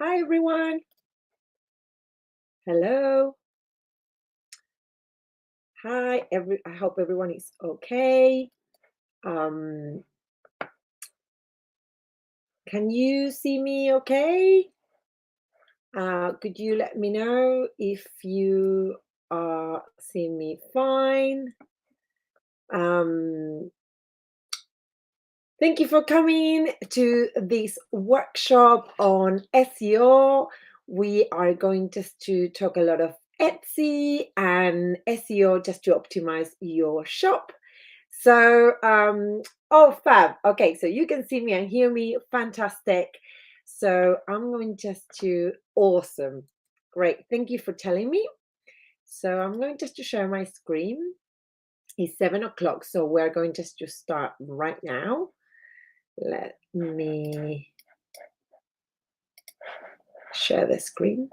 Hi, everyone. Hello. Hi, I hope everyone is okay. Um, can you see me okay? Could you let me know if you are seeing me fine? Um, Thank you for coming to this workshop on SEO. We are going just to talk a lot of Etsy and SEO just to optimize your shop. Oh, fab. Okay, so you can see me and hear me. Fantastic. So I'm going just to, awesome. Great. Thank you for telling me. So I'm going just to share my screen. It's 7 o'clock, so we're going just to start right now. Let me share the screen.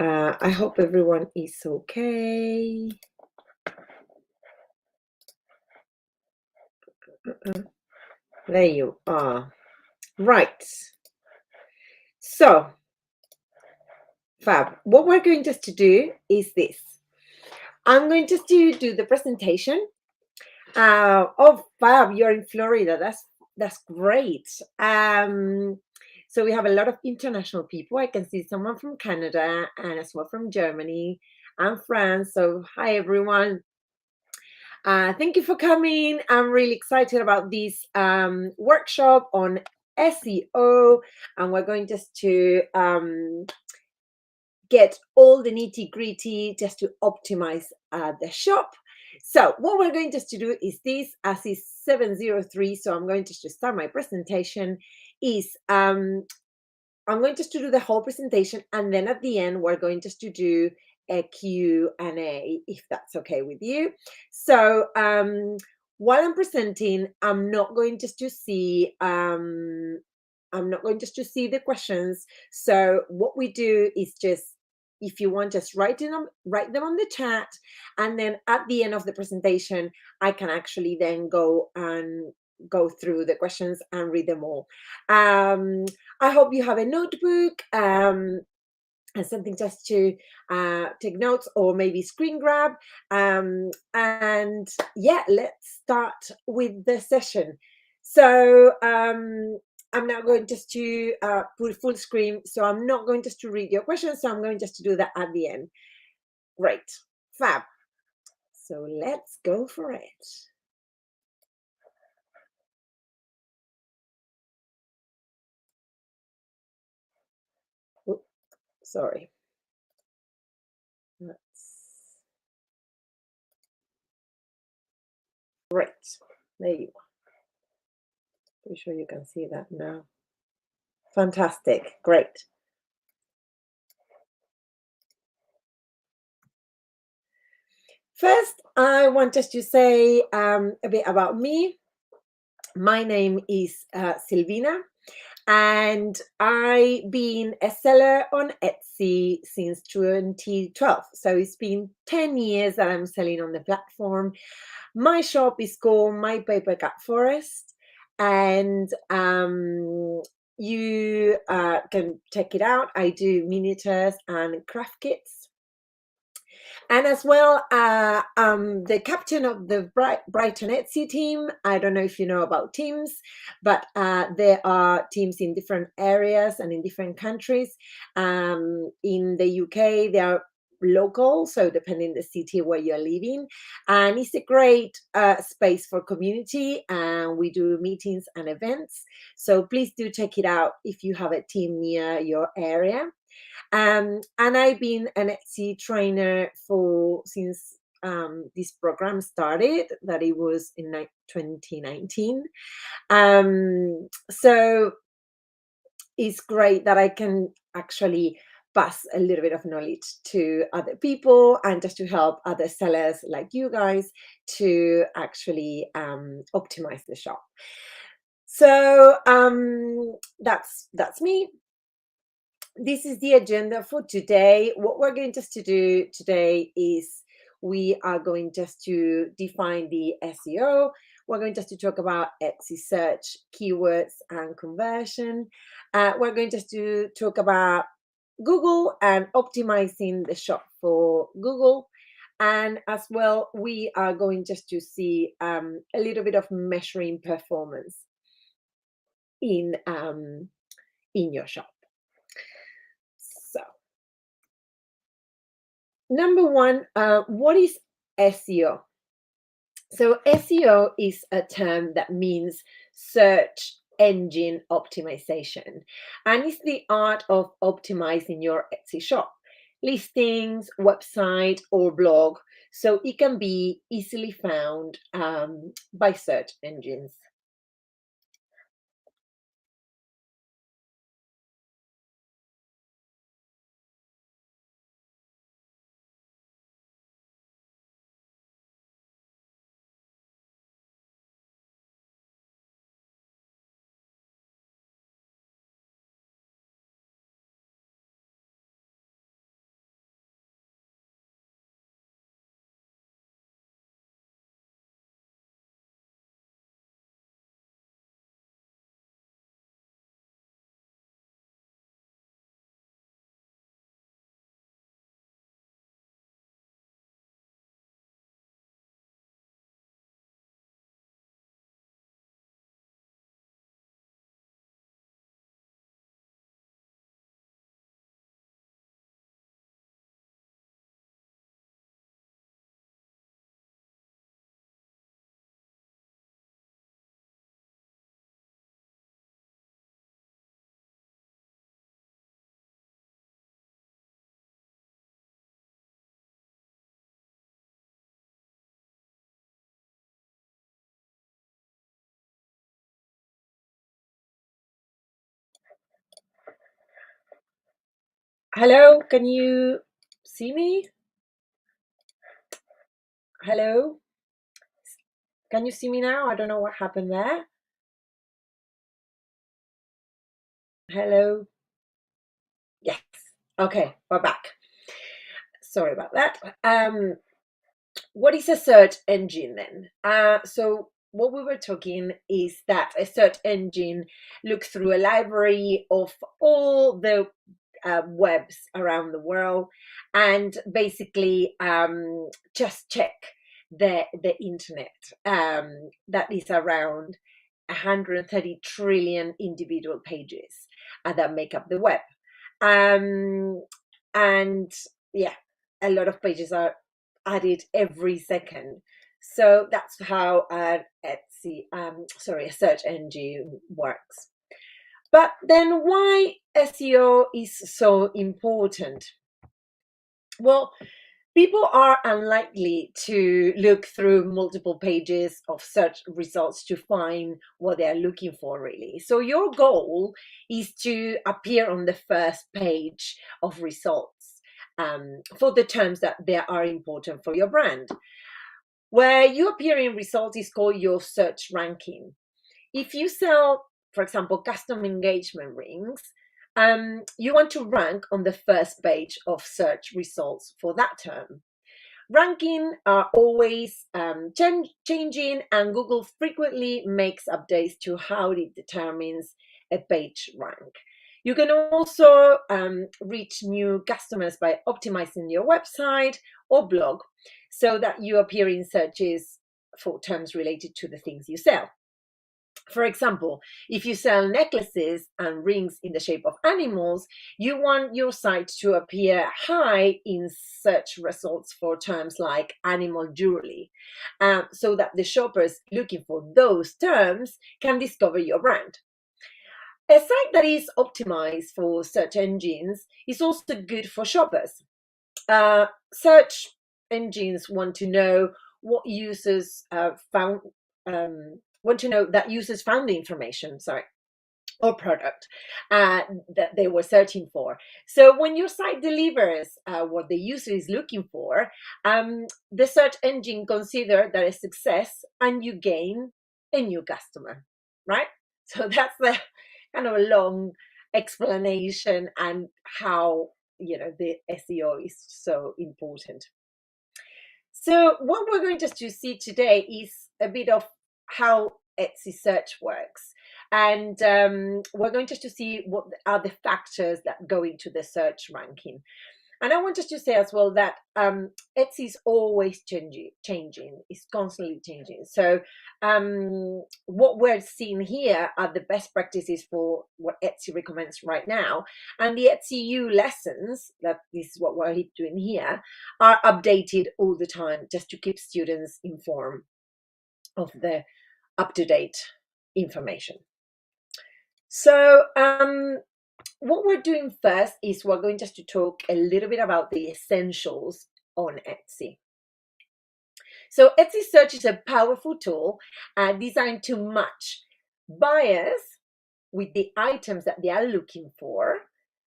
I hope everyone is okay. There you are. Right. So, fab. What we're going just to do is this. I'm going just to do the presentation. Oh, fab! You're in Florida. That's great. So we have a lot of international people. I can see someone from Canada and as well from Germany and France. So hi everyone. Thank you for coming. I'm really excited about this workshop on SEO, and we're going just to get all the nitty gritty just to optimize the shop. So what we're going just to do is this, as is 703. So I'm going just to start my presentation. I'm going just to do the whole presentation, and then at the end we're going just to do a Q&A, if that's okay with you. So while I'm presenting, I'm not going just to see the questions. So what we do is just, if you want, just write them on the chat, and then at the end of the presentation, I can actually then go through the questions and read them all. I hope you have a notebook and something just to take notes or maybe screen grab. And yeah, let's start with the session. So I'm now going just to put full screen. So I'm not going just to read your questions. So I'm going just to do that at the end. Great. Fab. So let's go for it. Oops, sorry. Great. There you are. Pretty sure you can see that now. Fantastic. Great. First, I want just to say a bit about me. My name is Silvina, and I've been a seller on Etsy since 2012. So it's been 10 years that I'm selling on the platform. My shop is called My Paper Cut Forest, and you can check it out. I do miniatures and craft kits. And as well, I'm the captain of the Brighton Etsy team. I don't know if you know about teams, but there are teams in different areas and in different countries. In the UK, they are local, so depending the city where you're living. And it's a great space for community, and we do meetings and events. So please do check it out if you have a team near your area. And I've been an Etsy trainer since this program started, that it was in 2019. So it's great that I can actually pass a little bit of knowledge to other people and just to help other sellers like you guys to actually optimize the shop. So that's me. This is the agenda for today. What we're going just to do today is we are going just to define the SEO. We're going just to talk about Etsy search, keywords, and conversion. We're going just to talk about Google and optimizing the shop for Google. And as well, we are going just to see a little bit of measuring performance in your shop. So, number one, what is SEO? So SEO is a term that means search engine optimization, and it's the art of optimizing your Etsy shop, listings, website, or blog, so it can be easily found by search engines. Hello, can you see me? Hello, can you see me now? I don't know what happened there. Hello. Yes. Okay, we're back. Sorry about that. What is a search engine then? So what we were talking is that a search engine looks through a library of all the webs around the world and basically just check the internet that is around 130 trillion individual pages that make up the web. Um, and yeah, a lot of pages are added every second. So that's how a search engine works. But then why SEO is so important? Well, people are unlikely to look through multiple pages of search results to find what they're looking for, really. So your goal is to appear on the first page of results for the terms that they are important for your brand. Where you appear in results is called your search ranking. If you sell, for example, custom engagement rings, you want to rank on the first page of search results for that term. Ranking are always changing, and Google frequently makes updates to how it determines a page rank. You can also reach new customers by optimizing your website or blog so that you appear in searches for terms related to the things you sell. For example, if you sell necklaces and rings in the shape of animals, you want your site to appear high in search results for terms like animal jewelry, so that the shoppers looking for those terms can discover your brand. A site that is optimized for search engines is also good for shoppers. Search engines want to know what users found. Want to know that users found the information, sorry, or product that they were searching for. So when your site delivers what the user is looking for, the search engine consider that a success, and you gain a new customer, right? So that's the kind of a long explanation and how the SEO is so important. So what we're going just to see today is a bit of how Etsy search works. And we're going just to see what are the factors that go into the search ranking. And I want just to say as well that Etsy is always changing, it's constantly changing. So what we're seeing here are the best practices for what Etsy recommends right now. And the Etsy U lessons, that this is what we're doing here, are updated all the time just to keep students informed of the up-to-date information. So what we're doing first is we're going just to talk a little bit about the essentials on Etsy. So Etsy Search is a powerful tool designed to match buyers with the items that they are looking for,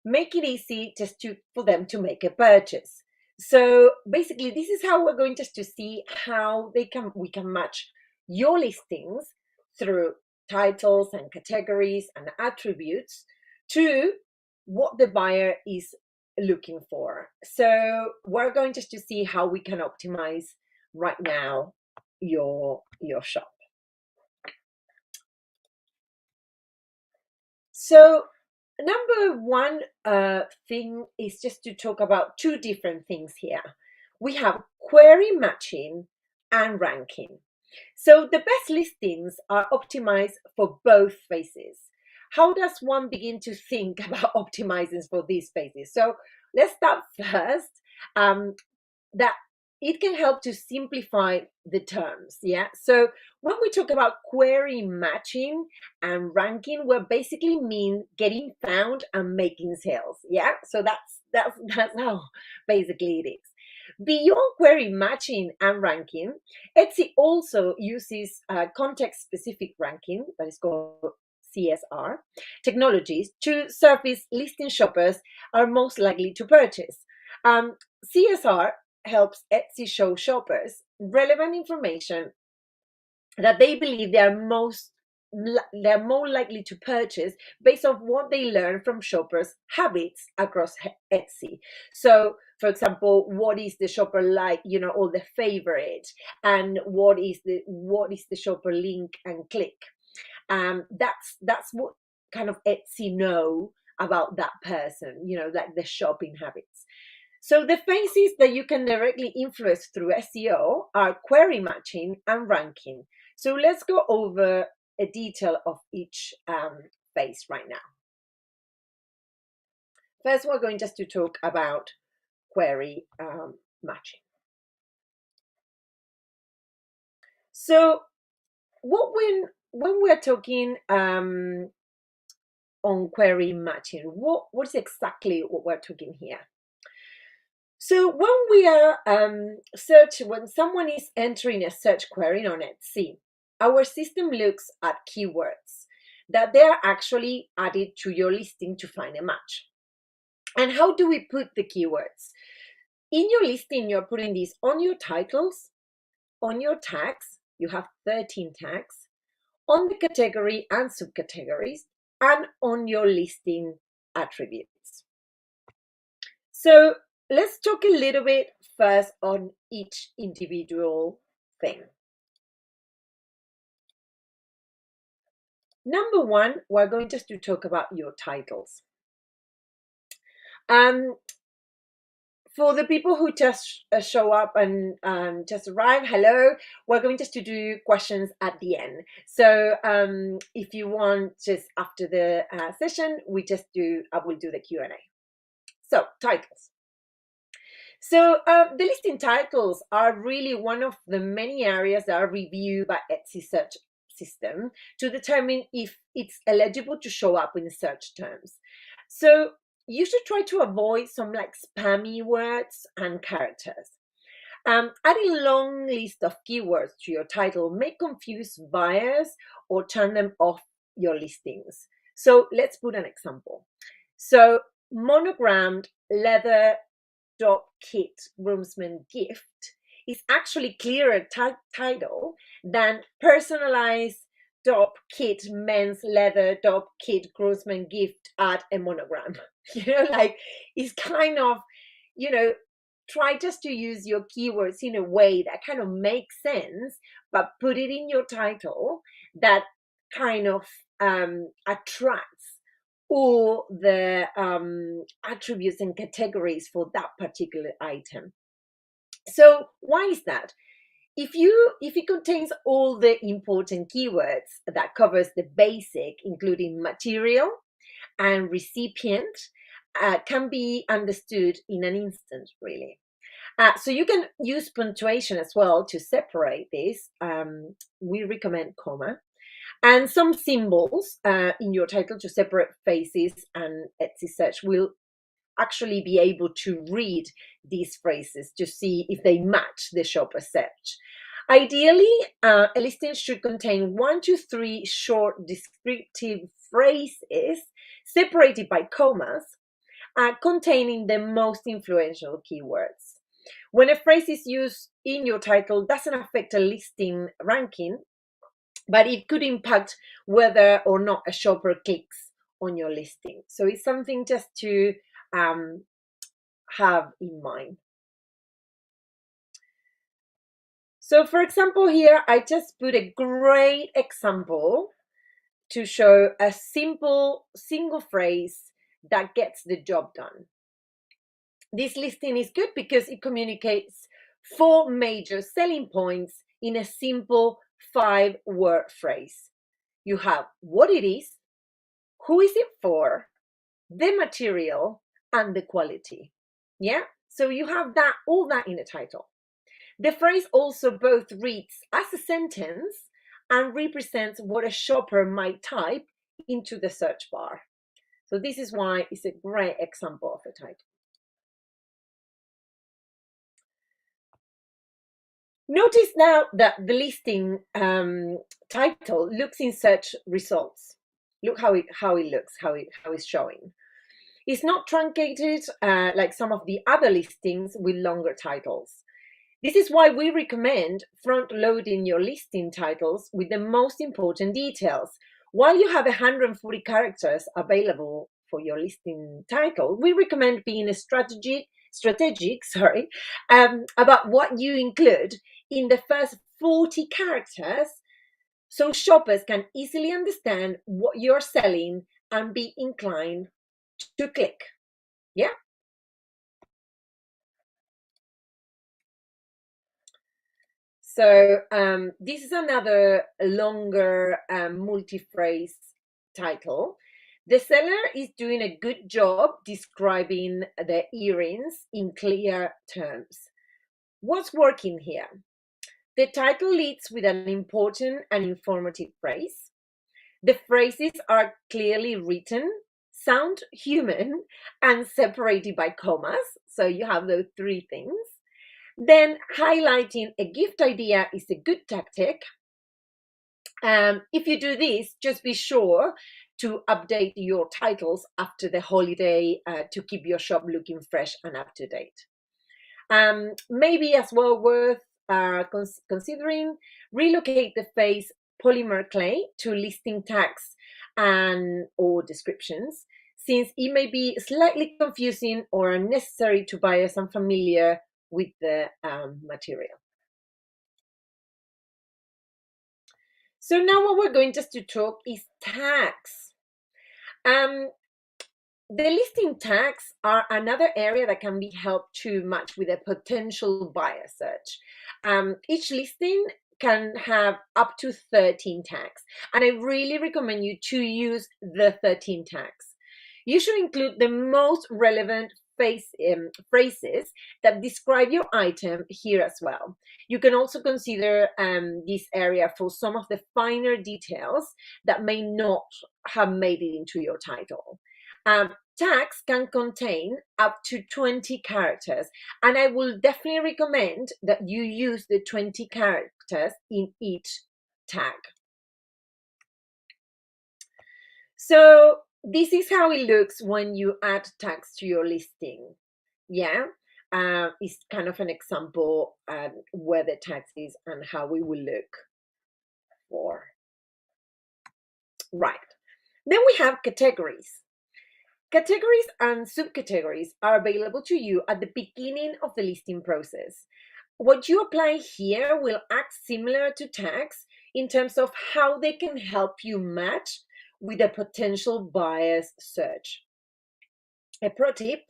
make it easy just for them to make a purchase. So basically, this is how we're going just to see how we can match your listings through titles and categories and attributes to what the buyer is looking for. So we're going just to see how we can optimize right now your shop. So number one thing is just to talk about two different things here. We have query matching and ranking. So the best listings are optimized for both phases. How does one begin to think about optimizing for these phases? So let's start first. That it can help to simplify the terms. Yeah. So when we talk about query matching and ranking, we basically mean getting found and making sales. Yeah. So that's how basically it is. Beyond query matching and ranking, Etsy also uses context-specific ranking, that is called CSR, technologies to surface listing shoppers are most likely to purchase. CSR helps Etsy show shoppers relevant information that they believe they're more likely to purchase based on what they learn from shoppers' habits across Etsy. So, for example, what is the shopper like? All the favorites, and what is the shopper link and click. That's what kind of Etsy know about that person. Like the shopping habits. So the phases that you can directly influence through SEO are query matching and ranking. So let's go over a detail of each phase right now. First, we're going just to talk about query matching. So when we're talking on query matching, what's exactly what we're talking here? So when we are when someone is entering a search query on Etsy, our system looks at keywords that they are actually added to your listing to find a match. And how do we put the keywords? In your listing, you're putting these on your titles, on your tags, you have 13 tags, on the category and subcategories, and on your listing attributes. So let's talk a little bit first on each individual thing. Number one, we're going just to talk about your titles. For the people who just show up and just arrive, hello, we're going just to do questions at the end. So if you want, just after the session, I will do the Q&A. So titles. So the listing titles are really one of the many areas that are reviewed by Etsy search system to determine if it's eligible to show up in search terms. So you should try to avoid some like spammy words and characters. Adding a long list of keywords to your title may confuse buyers or turn them off your listings. So let's put an example. So monogrammed leather dog kit groomsman gift is actually clearer title than personalized dog kit men's leather dog kit groomsman gift at a monogram. Like it's kind of, try just to use your keywords in a way that kind of makes sense, but put it in your title that kind of attracts all the attributes and categories for that particular item. So why is that? If it contains all the important keywords that covers the basic, including material and recipient, can be understood in an instant, really. So you can use punctuation as well to separate this. We recommend comma and some symbols in your title to separate phrases, and Etsy search will actually be able to read these phrases to see if they match the shopper search. Ideally, a listing should contain 1 to 3 short descriptive phrases separated by commas, containing the most influential keywords. When a phrase is used in your title, doesn't affect a listing ranking, but it could impact whether or not a shopper clicks on your listing. So it's something just to have in mind. So for example, here I just put a great example to show a simple single phrase that gets the job done. This listing is good because it communicates 4 major selling points in a simple 5-word phrase. You have what it is, who is it for, the material, and the quality. Yeah, so you have that, all that in the title. The phrase also both reads as a sentence and represents what a shopper might type into the search bar. So this is why it's a great example of a title. Notice now that the listing title looks in search results. Look how it looks, how it's showing. It's not truncated like some of the other listings with longer titles. This is why we recommend front-loading your listing titles with the most important details. While you have 140 characters available for your listing title, we recommend being strategic about what you include in the first 40 characters so shoppers can easily understand what you're selling and be inclined to click. Yeah. So this is another longer multi-phrase title. The seller is doing a good job describing the earrings in clear terms. What's working here? The title leads with an important and informative phrase. The phrases are clearly written, sound human, and separated by commas. So you have those 3 things. Then highlighting a gift idea is a good tactic. If you do this, just be sure to update your titles after the holiday to keep your shop looking fresh and up to date. Maybe as well worth considering relocate the phrase polymer clay to listing tags and or descriptions, since it may be slightly confusing or unnecessary to buyers unfamiliar with the material. So now what we're going just to talk is tags. The listing tags are another area that can be helped to match with a potential buyer search. Each listing can have up to 13 tags, and I really recommend you to use the 13 tags. You should include the most relevant phrases that describe your item here as well. You can also consider this area for some of the finer details that may not have made it into your title. Tags can contain up to 20 characters, and I will definitely recommend that you use the 20 characters in each tag. So this is how it looks when you add tags to your listing. Yeah, it's kind of an example where the tags is and how we will look for. Right. Then we have categories. Categories and subcategories are available to you at the beginning of the listing process. What you apply here will act similar to tags in terms of how they can help you match with a potential buyer's search. A pro tip,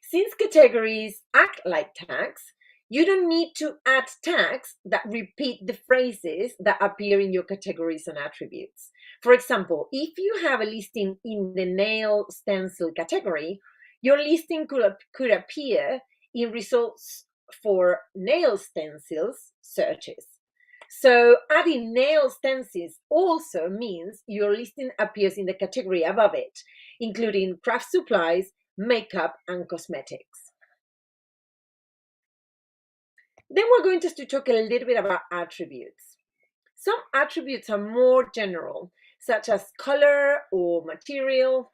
since categories act like tags, you don't need to add tags that repeat the phrases that appear in your categories and attributes. For example, if you have a listing in the nail stencil category, your listing could appear in results for nail stencils searches. So adding nail stencils also means your listing appears in the category above it, including craft supplies, makeup, and cosmetics. Then we're going just to talk a little bit about attributes. Some attributes are more general, such as color or material,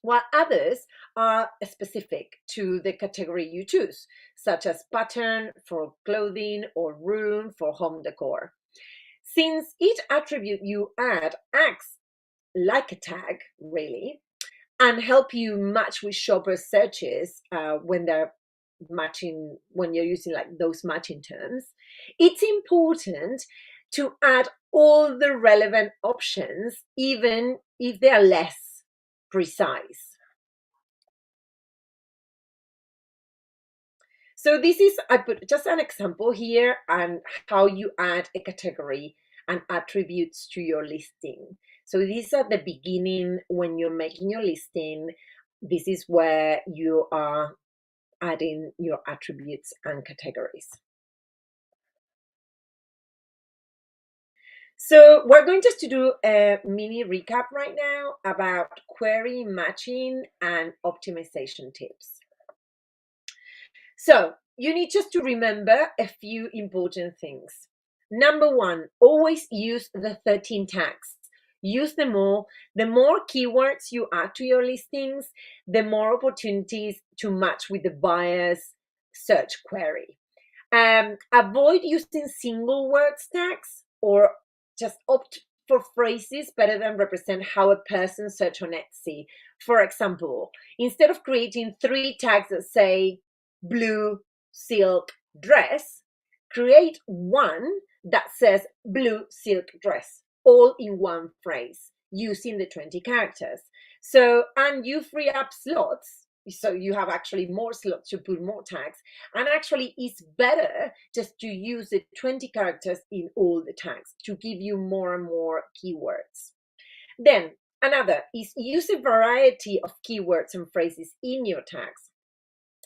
while others are specific to the category you choose, such as pattern for clothing or room for home decor. Since each attribute you add acts like a tag, really, and help you match with shopper searches when they're matching, when you're using like those matching terms, it's important to add all the relevant options, even if they are less precise. So this is, I put just an example here on how you add a category and attributes to your listing. So this is at the beginning when you're making your listing. This is where you are adding your attributes and categories. So we're going just to do a mini recap right now about query matching and optimization tips. So you need just to remember a few important things. Number one, always use the 13 tags. Use them all. The more keywords you add to your listings, the more opportunities to match with the buyer's search query. Avoid using single word tags, or just opt for phrases better than represent how a person search on Etsy. For example, instead of creating 3 tags that say blue silk dress, create one that says blue silk dress, all in one phrase using the 20 characters. So, and you free up slots, so you have actually more slots to put more tags. And actually, it's better just to use the 20 characters in all the tags to give you more and more keywords. Then another is use a variety of keywords and phrases in your tags.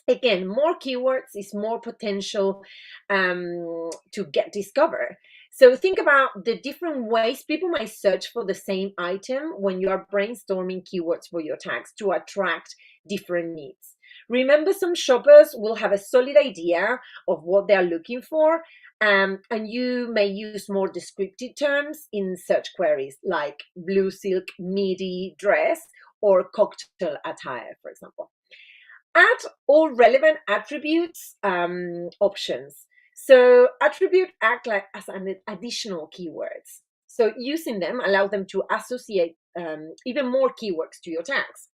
Again, more keywords is more potential to get discovered. So think about the different ways people might search for the same item when you are brainstorming keywords for your tags to attract different needs. Remember, some shoppers will have a solid idea of what they're looking for, and you may use more descriptive terms in search queries like blue silk midi dress or cocktail attire, for example. Add all relevant attributes options. So attribute act like as an additional keywords. So using them allow them to associate even more keywords to your tags.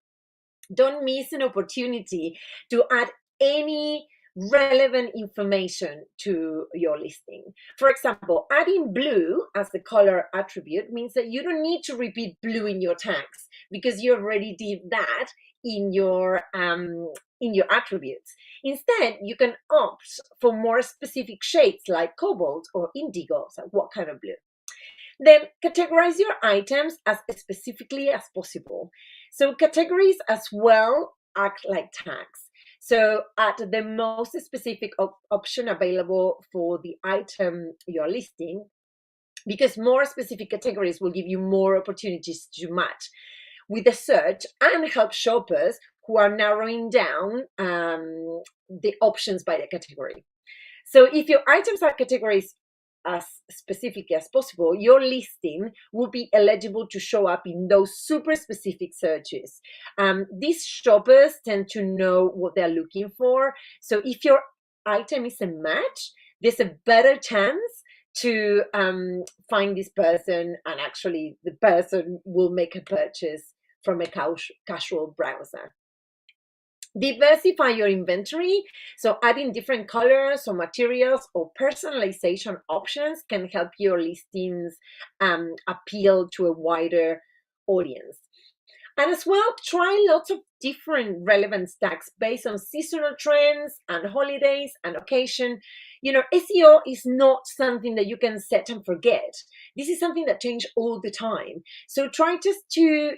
Don't miss an opportunity to add any relevant information to your listing. For example, adding blue as the color attribute means that you don't need to repeat blue in your tags because you already did that in your attributes. Instead, you can opt for more specific shades like cobalt or indigo. So what kind of blue? Then categorize your items as specifically as possible. So categories as well act like tags. So add the most specific option available for the item you're listing, because more specific categories will give you more opportunities to match with the search and help shoppers who are narrowing down the options by the category. So if your items are categories as specific as possible, your listing will be eligible to show up in those super specific searches. These shoppers tend to know what they're looking for. So if your item is a match, there's a better chance to find this person, and actually the person will make a purchase from a casual browser. Diversify your inventory. So adding different colors or materials or personalization options can help your listings appeal to a wider audience. And as well, try lots of different relevance tags based on seasonal trends and holidays and occasion. SEO is not something that you can set and forget. This is something that changes all the time. So try just to,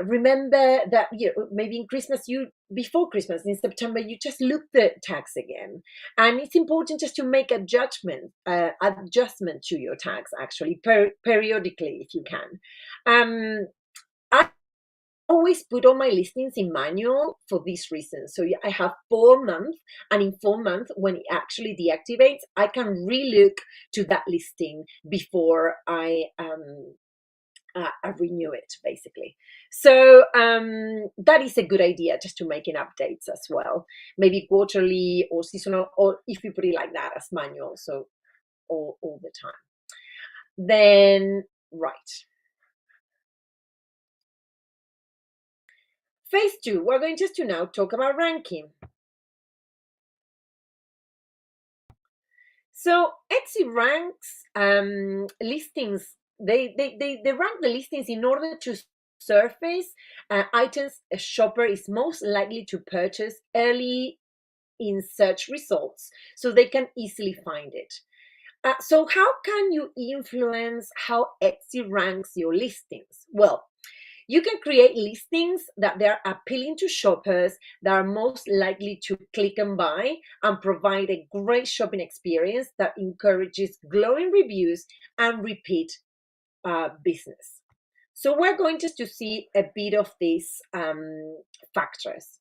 remember that, maybe in Christmas, before Christmas in September, you just look the tags again. And it's important just to make adjustment to your tags, actually, periodically, if you can. I always put all my listings in manual for this reason. So I have 4 months, and in 4 months, when it actually deactivates, I can relook to that listing before I renew it, basically. So that is a good idea, just to making updates as well, maybe quarterly or seasonal, or if you put it like that, as manual, so all the time. Then, right. Phase 2, we're going just to now talk about ranking. So Etsy ranks listings. They rank the listings in order to surface items a shopper is most likely to purchase early in search results, so they can easily find it. So how can you influence how Etsy ranks your listings? Well, you can create listings that they're appealing to shoppers that are most likely to click and buy, and provide a great shopping experience that encourages glowing reviews and repeat business. So we're going just to see a bit of these factors.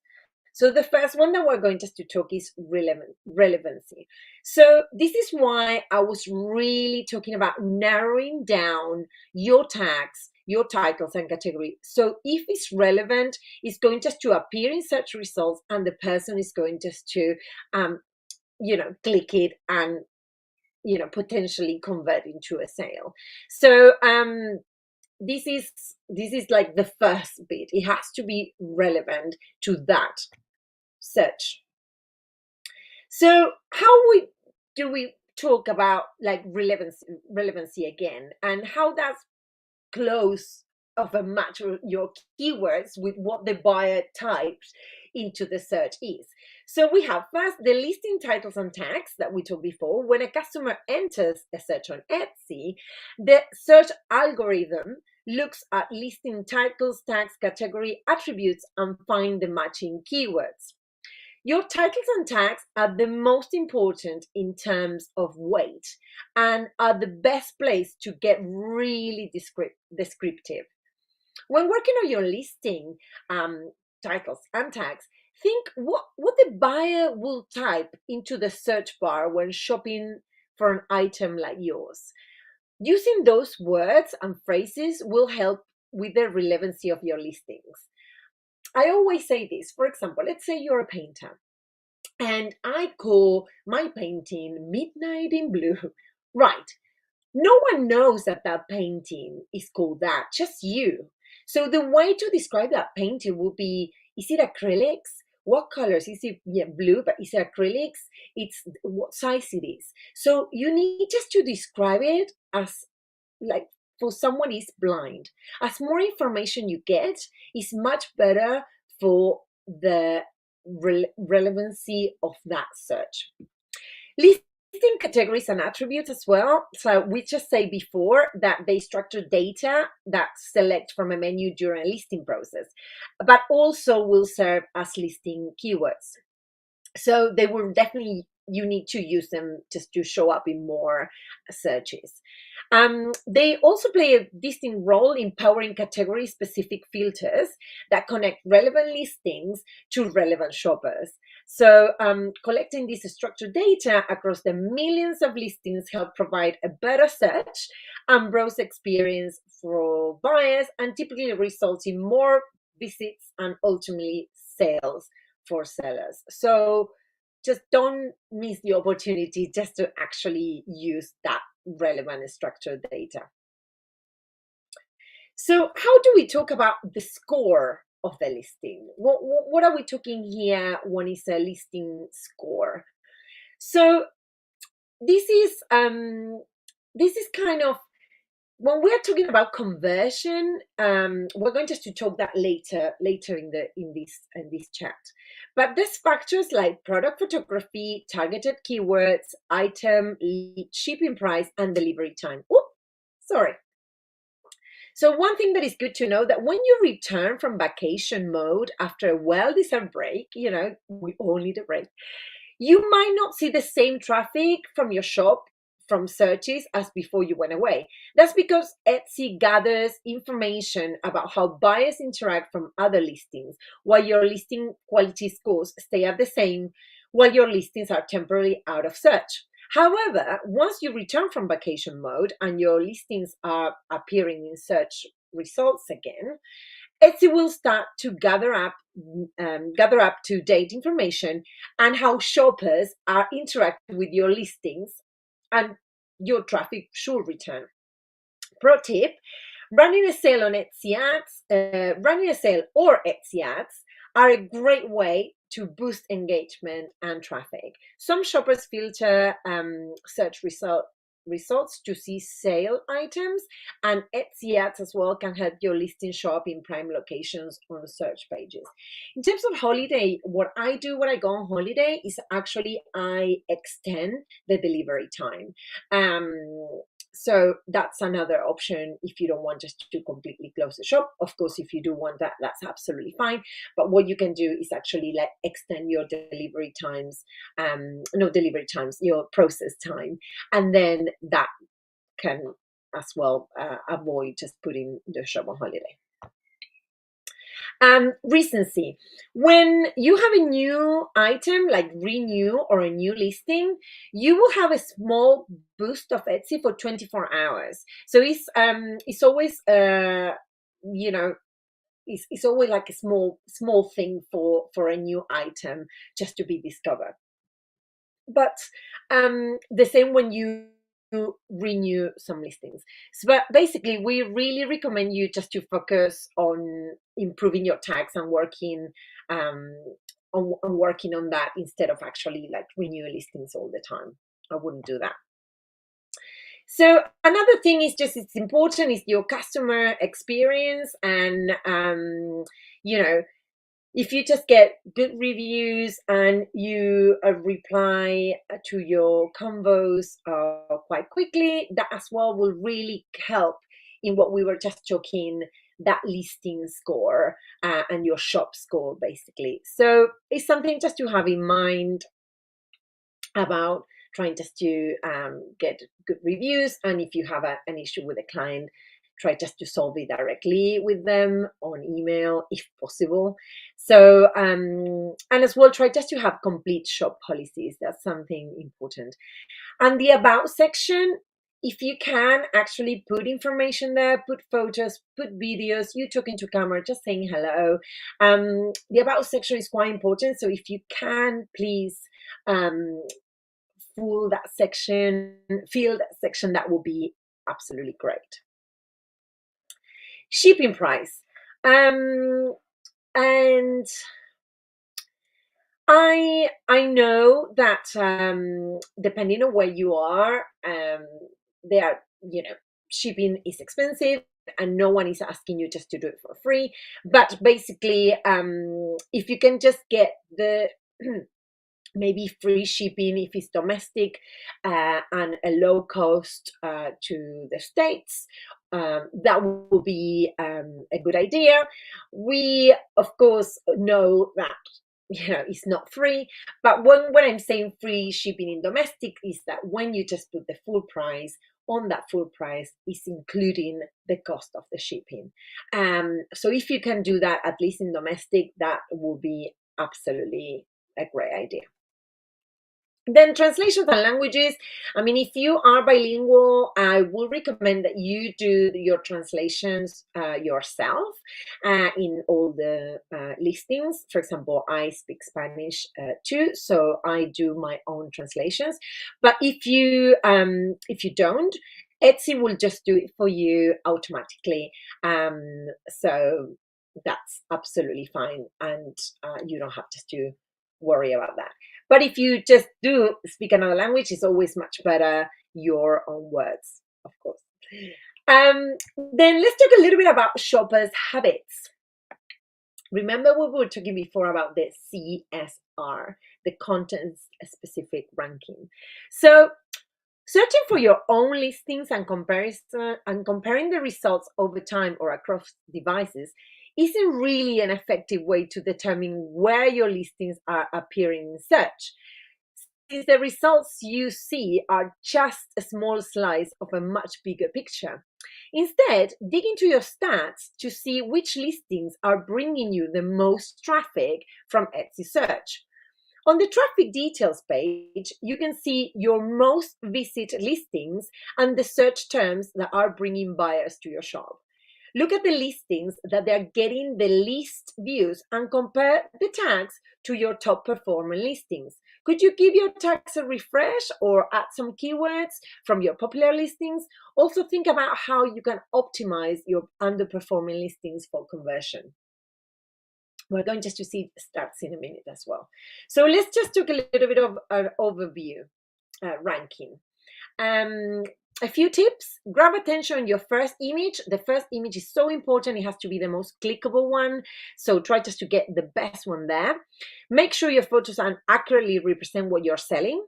So the first one that we're going just to talk is relevancy. So this is why I was really talking about narrowing down your tags, your titles and category. So if it's relevant, it's going just to appear in search results, and the person is going just to, click it and, potentially convert into a sale. So this is like the first bit. It has to be relevant to that search. So how do we talk about like relevancy again, and how that's close of a match your keywords with what the buyer types into the search is. So we have first the listing titles and tags that we talked before. When a customer enters a search on Etsy, the search algorithm looks at listing titles, tags, category, attributes, and find the matching keywords. Your titles and tags are the most important in terms of weight, and are the best place to get really descriptive. When working on your listing titles and tags, think what the buyer will type into the search bar when shopping for an item like yours. Using those words and phrases will help with the relevancy of your listings. I always say this. For example, let's say you're a painter, and I call my painting Midnight in Blue. Right. No one knows that that painting is called that, just you. So the way to describe that painting would be, is it acrylics? What colors? Is it, yeah, blue, but is it acrylics? It's what size it is. So you need just to describe it as, like, for someone is blind. As more information you get, is much better for the relevancy of that search. Listing categories and attributes as well. So we just say before that they structure data that select from a menu during a listing process, but also will serve as listing keywords. So they will definitely, you need to use them just to show up in more searches. They also play a distinct role in powering category-specific filters that connect relevant listings to relevant shoppers. So collecting this structured data across the millions of listings help provide a better search and browse experience for buyers, and typically results in more visits and ultimately sales for sellers. So just don't miss the opportunity just to actually use that relevant structured data. So how do we talk about the score of the listing? What are we talking here when it's a listing score? So this is kind of, when we're talking about conversion, we're going just to talk that later in this chat. But there's factors like product photography, targeted keywords, item, shipping price, and delivery time. Oh, sorry. So one thing that is good to know, that when you return from vacation mode after a well-deserved break, we all need a break, you might not see the same traffic from your shop from searches as before you went away. That's because Etsy gathers information about how buyers interact from other listings, while your listing quality scores stay at the same, while your listings are temporarily out of search. However, once you return from vacation mode and your listings are appearing in search results again, Etsy will start to gather up to date information and how shoppers are interacting with your listings, and your traffic should return. Pro tip: running a sale on Etsy ads, running a sale or Etsy ads are a great way to boost engagement and traffic. Some shoppers filter search results to see sale items, and Etsy ads as well can help your listing show up in prime locations on search pages. In terms of holiday, what I do when I go on holiday is actually I extend the delivery time. So that's another option if you don't want just to completely close the shop. Of course, if you do want that, that's absolutely fine. But what you can do is actually extend your delivery times, your process time, and then that can as well avoid just putting the shop on holiday. Recency: when you have a new item like renew or a new listing, you will have a small boost of Etsy for 24 hours. So it's always it's always like a small thing for a new item just to be discovered. But the same when you renew some listings. So, but basically, we really recommend you just to focus on improving your tags and working on that instead of actually like renew listings all the time. I wouldn't do that. So another thing is just, it's important is your customer experience, and if you just get good reviews and you reply to your convos quite quickly, that as well will really help in what we were just talking, that listing score and your shop score, basically. So it's something just to have in mind about trying just to get good reviews. And if you have an issue with a client, try just to solve it directly with them on email if possible. So and as well, try just to have complete shop policies. That's something important. And the about section, if you can actually put information there, put photos, put videos, you talking to camera, just saying hello. The about section is quite important, so if you can, please fill that section, that will be absolutely great. Shipping price. And I know that depending on where you are, shipping is expensive, and no one is asking you just to do it for free. But basically, if you can just get the maybe free shipping if it's domestic, and a low cost to the States, that will be a good idea. We, of course, know that it's not free, but when I'm saying free shipping in domestic, is that when you just put the full price on, that full price is including the cost of the shipping. So if you can do that, at least in domestic, that will be absolutely a great idea. Then translations and languages. I mean, if you are bilingual, I would recommend that you do your translations yourself in all the listings. For example, I speak Spanish too, so I do my own translations. But if you don't, Etsy will just do it for you automatically. So that's absolutely fine, and you don't have to worry about that. But if you just do speak another language, it's always much better your own words, of course. Then let's talk a little bit about shoppers' habits. Remember what we were talking before about the CSR, the content specific ranking. So searching for your own listings and comparing the results over time or across devices isn't really an effective way to determine where your listings are appearing in search, since the results you see are just a small slice of a much bigger picture. Instead, dig into your stats to see which listings are bringing you the most traffic from Etsy search. On the traffic details page, you can see your most visited listings and the search terms that are bringing buyers to your shop. Look at the listings that they're getting the least views and compare the tags to your top performing listings. Could you give your tags a refresh or add some keywords from your popular listings? Also, think about how you can optimize your underperforming listings for conversion. We're going just to see stats in a minute as well. So let's just take a little bit of an overview ranking. A few tips. Grab attention on your first image. The first image is so important. It has to be the most clickable one. So try just to get the best one there. Make sure your photos accurately represent what you're selling.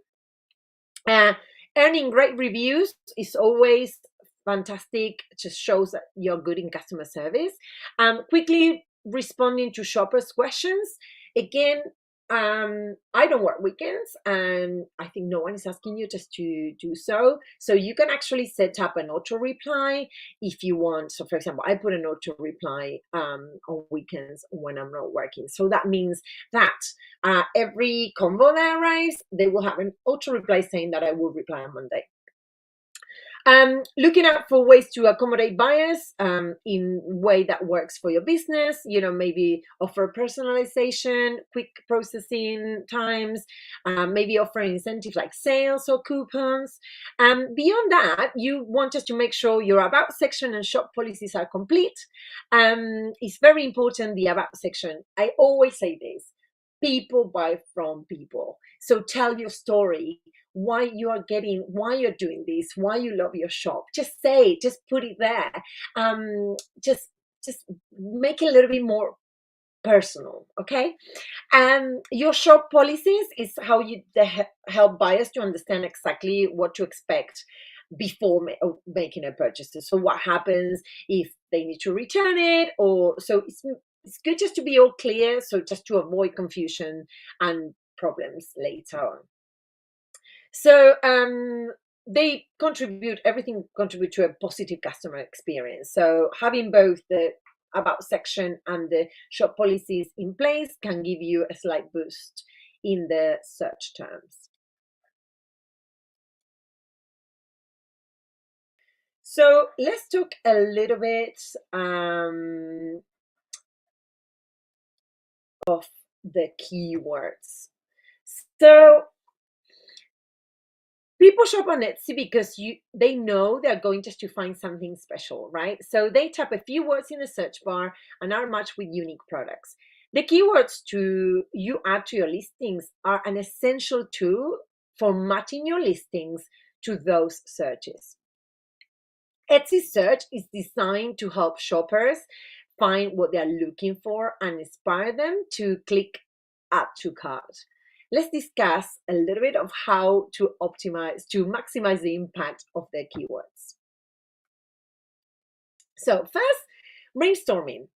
Earning great reviews is always fantastic. It just shows that you're good in customer service. Quickly responding to shoppers' questions. Again, I don't work weekends, and I think no one is asking you just to do so. So you can actually set up an auto reply if you want. So, for example, I put an auto reply on weekends when I'm not working. So that means that every convo that arrives, they will have an auto reply saying that I will reply on Monday. Looking out for ways to accommodate buyers in way that works for your business. Maybe offer personalization, quick processing times, maybe offer incentives like sales or coupons. Beyond that, you want just to make sure your about section and shop policies are complete. It's very important, the about section. I always say this: people buy from people. So tell your story, why you're doing this, why you love your shop. Just put it there. Just make it a little bit more personal, okay? Your shop policies is how you help buyers to understand exactly what to expect before making a purchase. So what happens if they need to return it, or so it's good just to be all clear, so just to avoid confusion and problems later on. So everything contribute to a positive customer experience. So having both the about section and the shop policies in place can give you a slight boost in the search terms. So let's talk a little bit of the keywords. So people shop on Etsy because they know they're going just to find something special, right? So they type a few words in the search bar and are matched with unique products. The keywords you add to your listings are an essential tool for matching your listings to those searches. Etsy search is designed to help shoppers find what they're looking for and inspire them to click add to cart. Let's discuss a little bit of how to maximize the impact of their keywords. So first, brainstorming.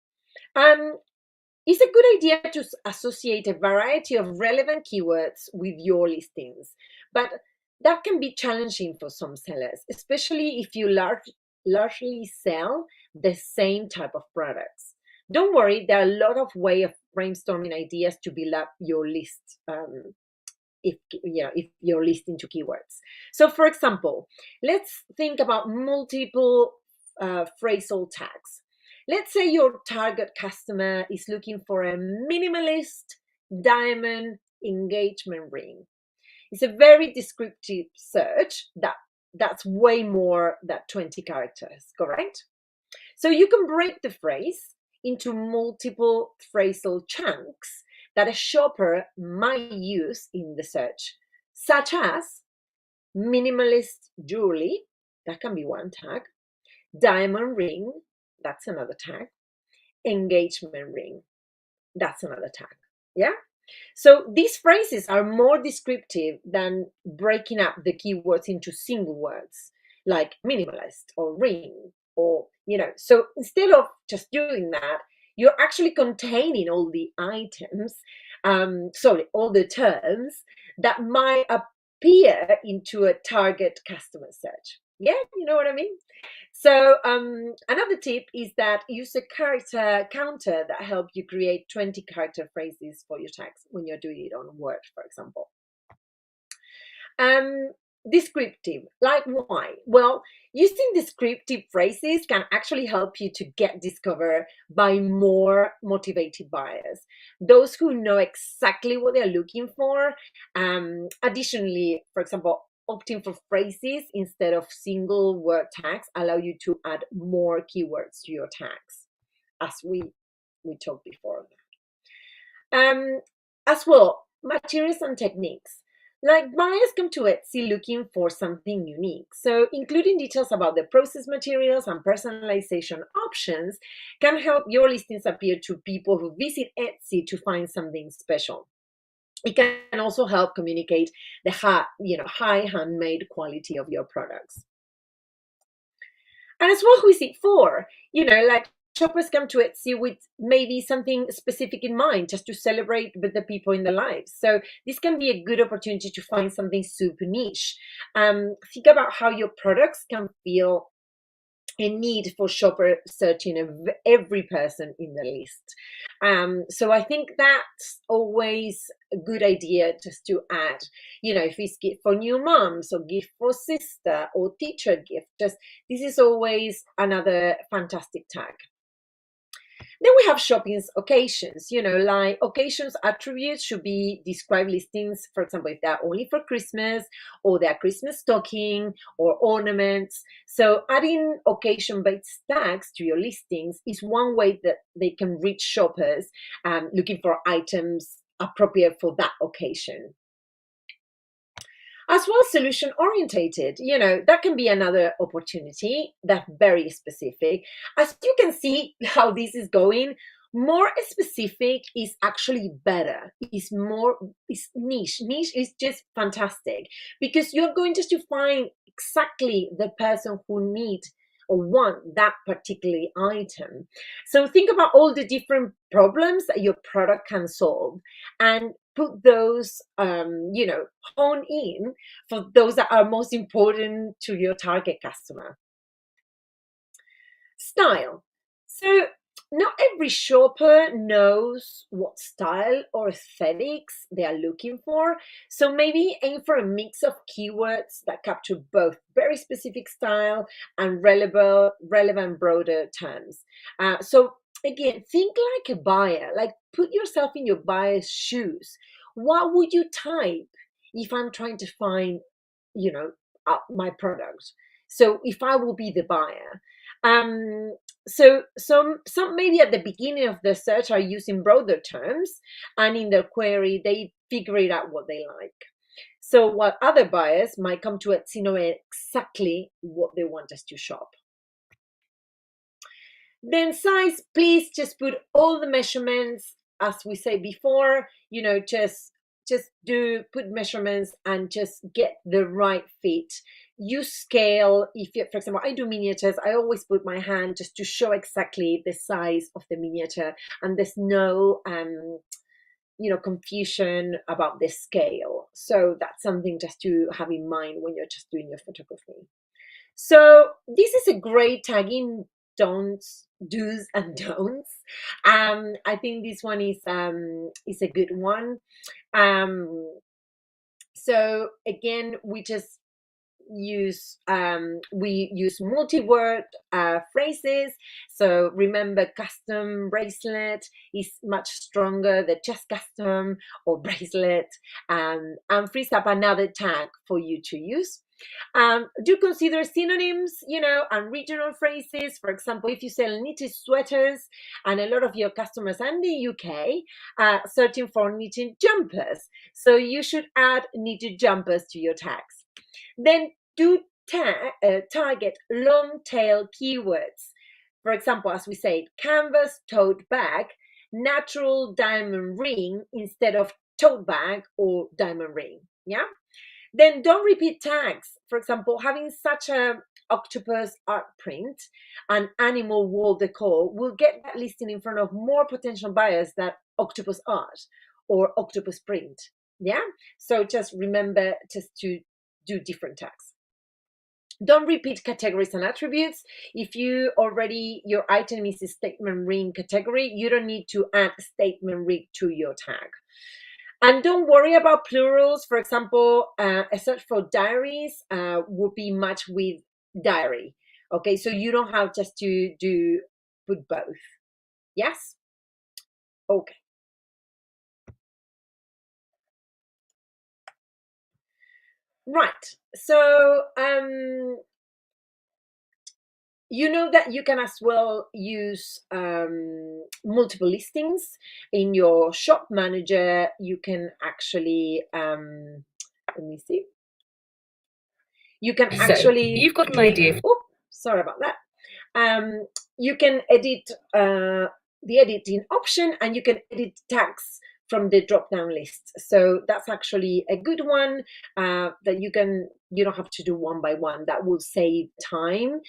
It's a good idea to associate a variety of relevant keywords with your listings, but that can be challenging for some sellers, especially if you largely sell the same type of products. Don't worry, there are a lot of ways of brainstorming ideas to build up your list. If you're listing to keywords. So for example, let's think about multiple phrasal tags. Let's say your target customer is looking for a minimalist diamond engagement ring. It's a very descriptive search that that's way more than 20 characters, correct? So you can break the phrase into multiple phrasal chunks that a shopper might use in the search, such as minimalist jewelry, that can be one tag, diamond ring, that's another tag, engagement ring, that's another tag. Yeah? So these phrases are more descriptive than breaking up the keywords into single words like minimalist or ring or, so instead of just doing that, you're actually containing all the items, all the terms that might appear into a target customer search. Yeah, you know what I mean? So another tip is that use a character counter that help you create 20 character phrases for your tags when you're doing it on Word, for example. Descriptive, like why? Well, using descriptive phrases can actually help you to get discovered by more motivated buyers, those who know exactly what they're looking for. Additionally, for example, opting for phrases instead of single word tags allow you to add more keywords to your tags, as we talked before. As well, materials and techniques. Like buyers come to Etsy looking for something unique. So including details about the process materials and personalization options can help your listings appeal to people who visit Etsy to find something special. It can also help communicate the high handmade quality of your products. And it's what we seek for, like shoppers come to Etsy with maybe something specific in mind just to celebrate with the people in their lives. So this can be a good opportunity to find something super niche. Think about how your products can feel a need for shopper searching every person in the list. So I think that's always a good idea just to add, if it's gift for new moms or gift for sister or teacher gift, just this is always another fantastic tag. Then we have shopping's occasions, like occasions attributes should be described listings, for example, if they're only for Christmas or they're Christmas stocking or ornaments. So adding occasion-based tags to your listings is one way that they can reach shoppers looking for items appropriate for that occasion. As well, solution orientated, that can be another opportunity that's very specific. As you can see how this is going, more specific is actually better. It's niche. Niche is just fantastic because you're going just to find exactly the person who needs or want that particular item. So think about all the different problems that your product can solve and put those, hone in for those that are most important to your target customer. Style. So not every shopper knows what style or aesthetics they are looking for. So maybe aim for a mix of keywords that capture both very specific style and relevant broader terms. So again, think like a buyer, like put yourself in your buyer's shoes. What would you type if I'm trying to find, my product? So if I will be the buyer, so some maybe at the beginning of the search are using broader terms, and in their query they figure it out what they like. So while other buyers might come to Etsy knowing exactly what they want us to shop. Then size, please just put all the measurements as we said before, just do put measurements and just get the right fit. Use scale. If you, for example, I do miniatures, I always put my hand just to show exactly the size of the miniature, and there's no confusion about the scale. So that's something just to have in mind when you're just doing your photography. So this is a great tagging do's and don'ts. I think this one is a good one. So again, we use multi-word phrases. So remember, custom bracelet is much stronger than just custom or bracelet, and frees up another tag for you to use. Do consider synonyms, and regional phrases. For example, if you sell knitted sweaters and a lot of your customers are in the UK searching for knitted jumpers, so you should add knitted jumpers to your tags. Then do target long tail keywords. For example, as we said, canvas tote bag, natural diamond ring instead of tote bag or diamond ring. Yeah. Then don't repeat tags. For example, having such a octopus art print and animal wall decor will get that listing in front of more potential buyers than octopus art or octopus print. Yeah. So just remember just to do different tags. Don't repeat categories and attributes. If your item is a statement ring category, you don't need to add statement ring to your tag. And don't worry about plurals. For example, a search for diaries would be matched with diary. Okay, so you don't have just to put both. Yes? Okay. Right. So you know that you can as well use multiple listings in your shop manager. You can actually let me see. You can actually. You've got an idea. Oh, sorry about that. You can edit the editing option, and you can edit tags from the drop-down list. So that's actually a good one that you don't have to do one by one. That will save time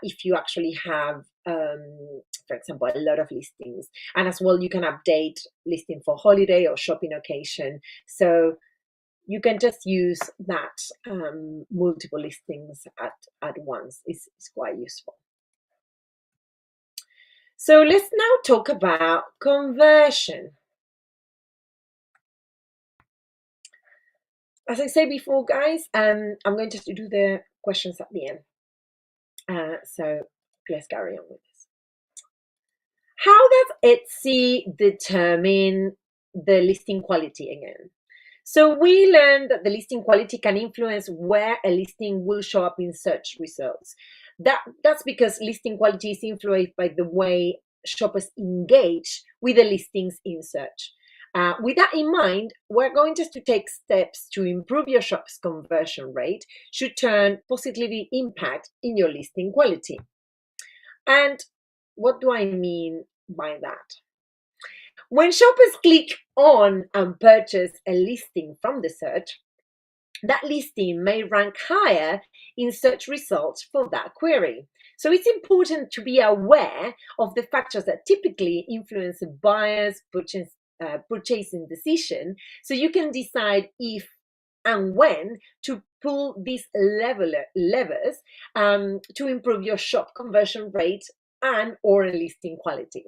if you actually have, for example, a lot of listings. And as well, you can update listing for holiday or shopping occasion. So you can just use that multiple listings at once. It's quite useful. So let's now talk about conversion. As I said before, guys, I'm going to do the questions at the end. So let's carry on with this. How does Etsy determine the listing quality again? So we learned that the listing quality can influence where a listing will show up in search results. That's because listing quality is influenced by the way shoppers engage with the listings in search. With that in mind, we're going just to take steps to improve your shop's conversion rate should turn positively impact in your listing quality. And what do I mean by that? When shoppers click on and purchase a listing from the search, that listing may rank higher in search results for that query. So it's important to be aware of the factors that typically influence a buyer's purchasing decision, so you can decide if and when to pull these levers to improve your shop conversion rate and or listing quality.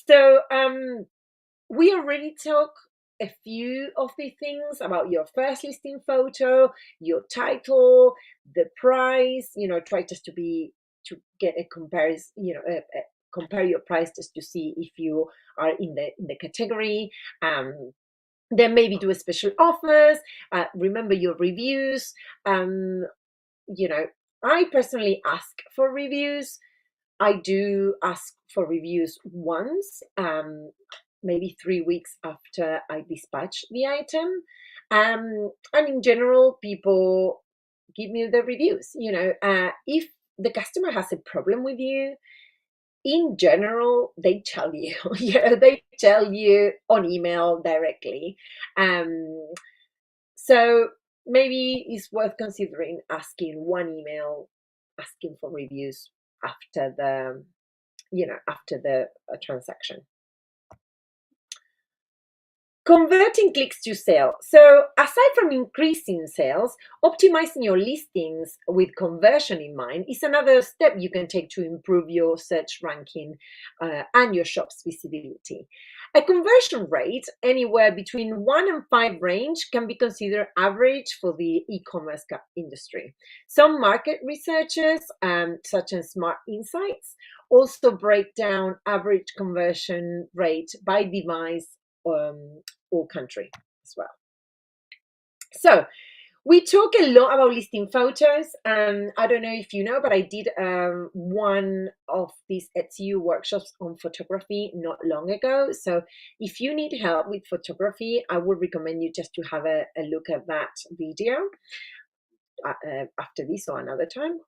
So we already talked a few of the things about your first listing photo, your title, the price. Try just to get a comparison. Compare your price just to see if you are in the category. Then maybe do a special offers. Remember your reviews. I personally ask for reviews. I do ask for reviews once, maybe 3 weeks after I dispatch the item. And in general, people give me the reviews. If the customer has a problem with you, in general, they tell you. They tell you on email directly. So maybe it's worth considering asking one email, asking for reviews after the transaction. Converting clicks to sale. So aside from increasing sales, optimizing your listings with conversion in mind is another step you can take to improve your search ranking and your shop's visibility. A conversion rate anywhere between 1 and 5 range can be considered average for the e-commerce industry. Some market researchers, such as Smart Insights, also break down average conversion rate by device or country as well. So We talk a lot about listing photos. I don't know if you know, but I did one of these SEO workshops on photography not long ago. So if you need help with photography, I would recommend you just to have a look at that video after this or another time.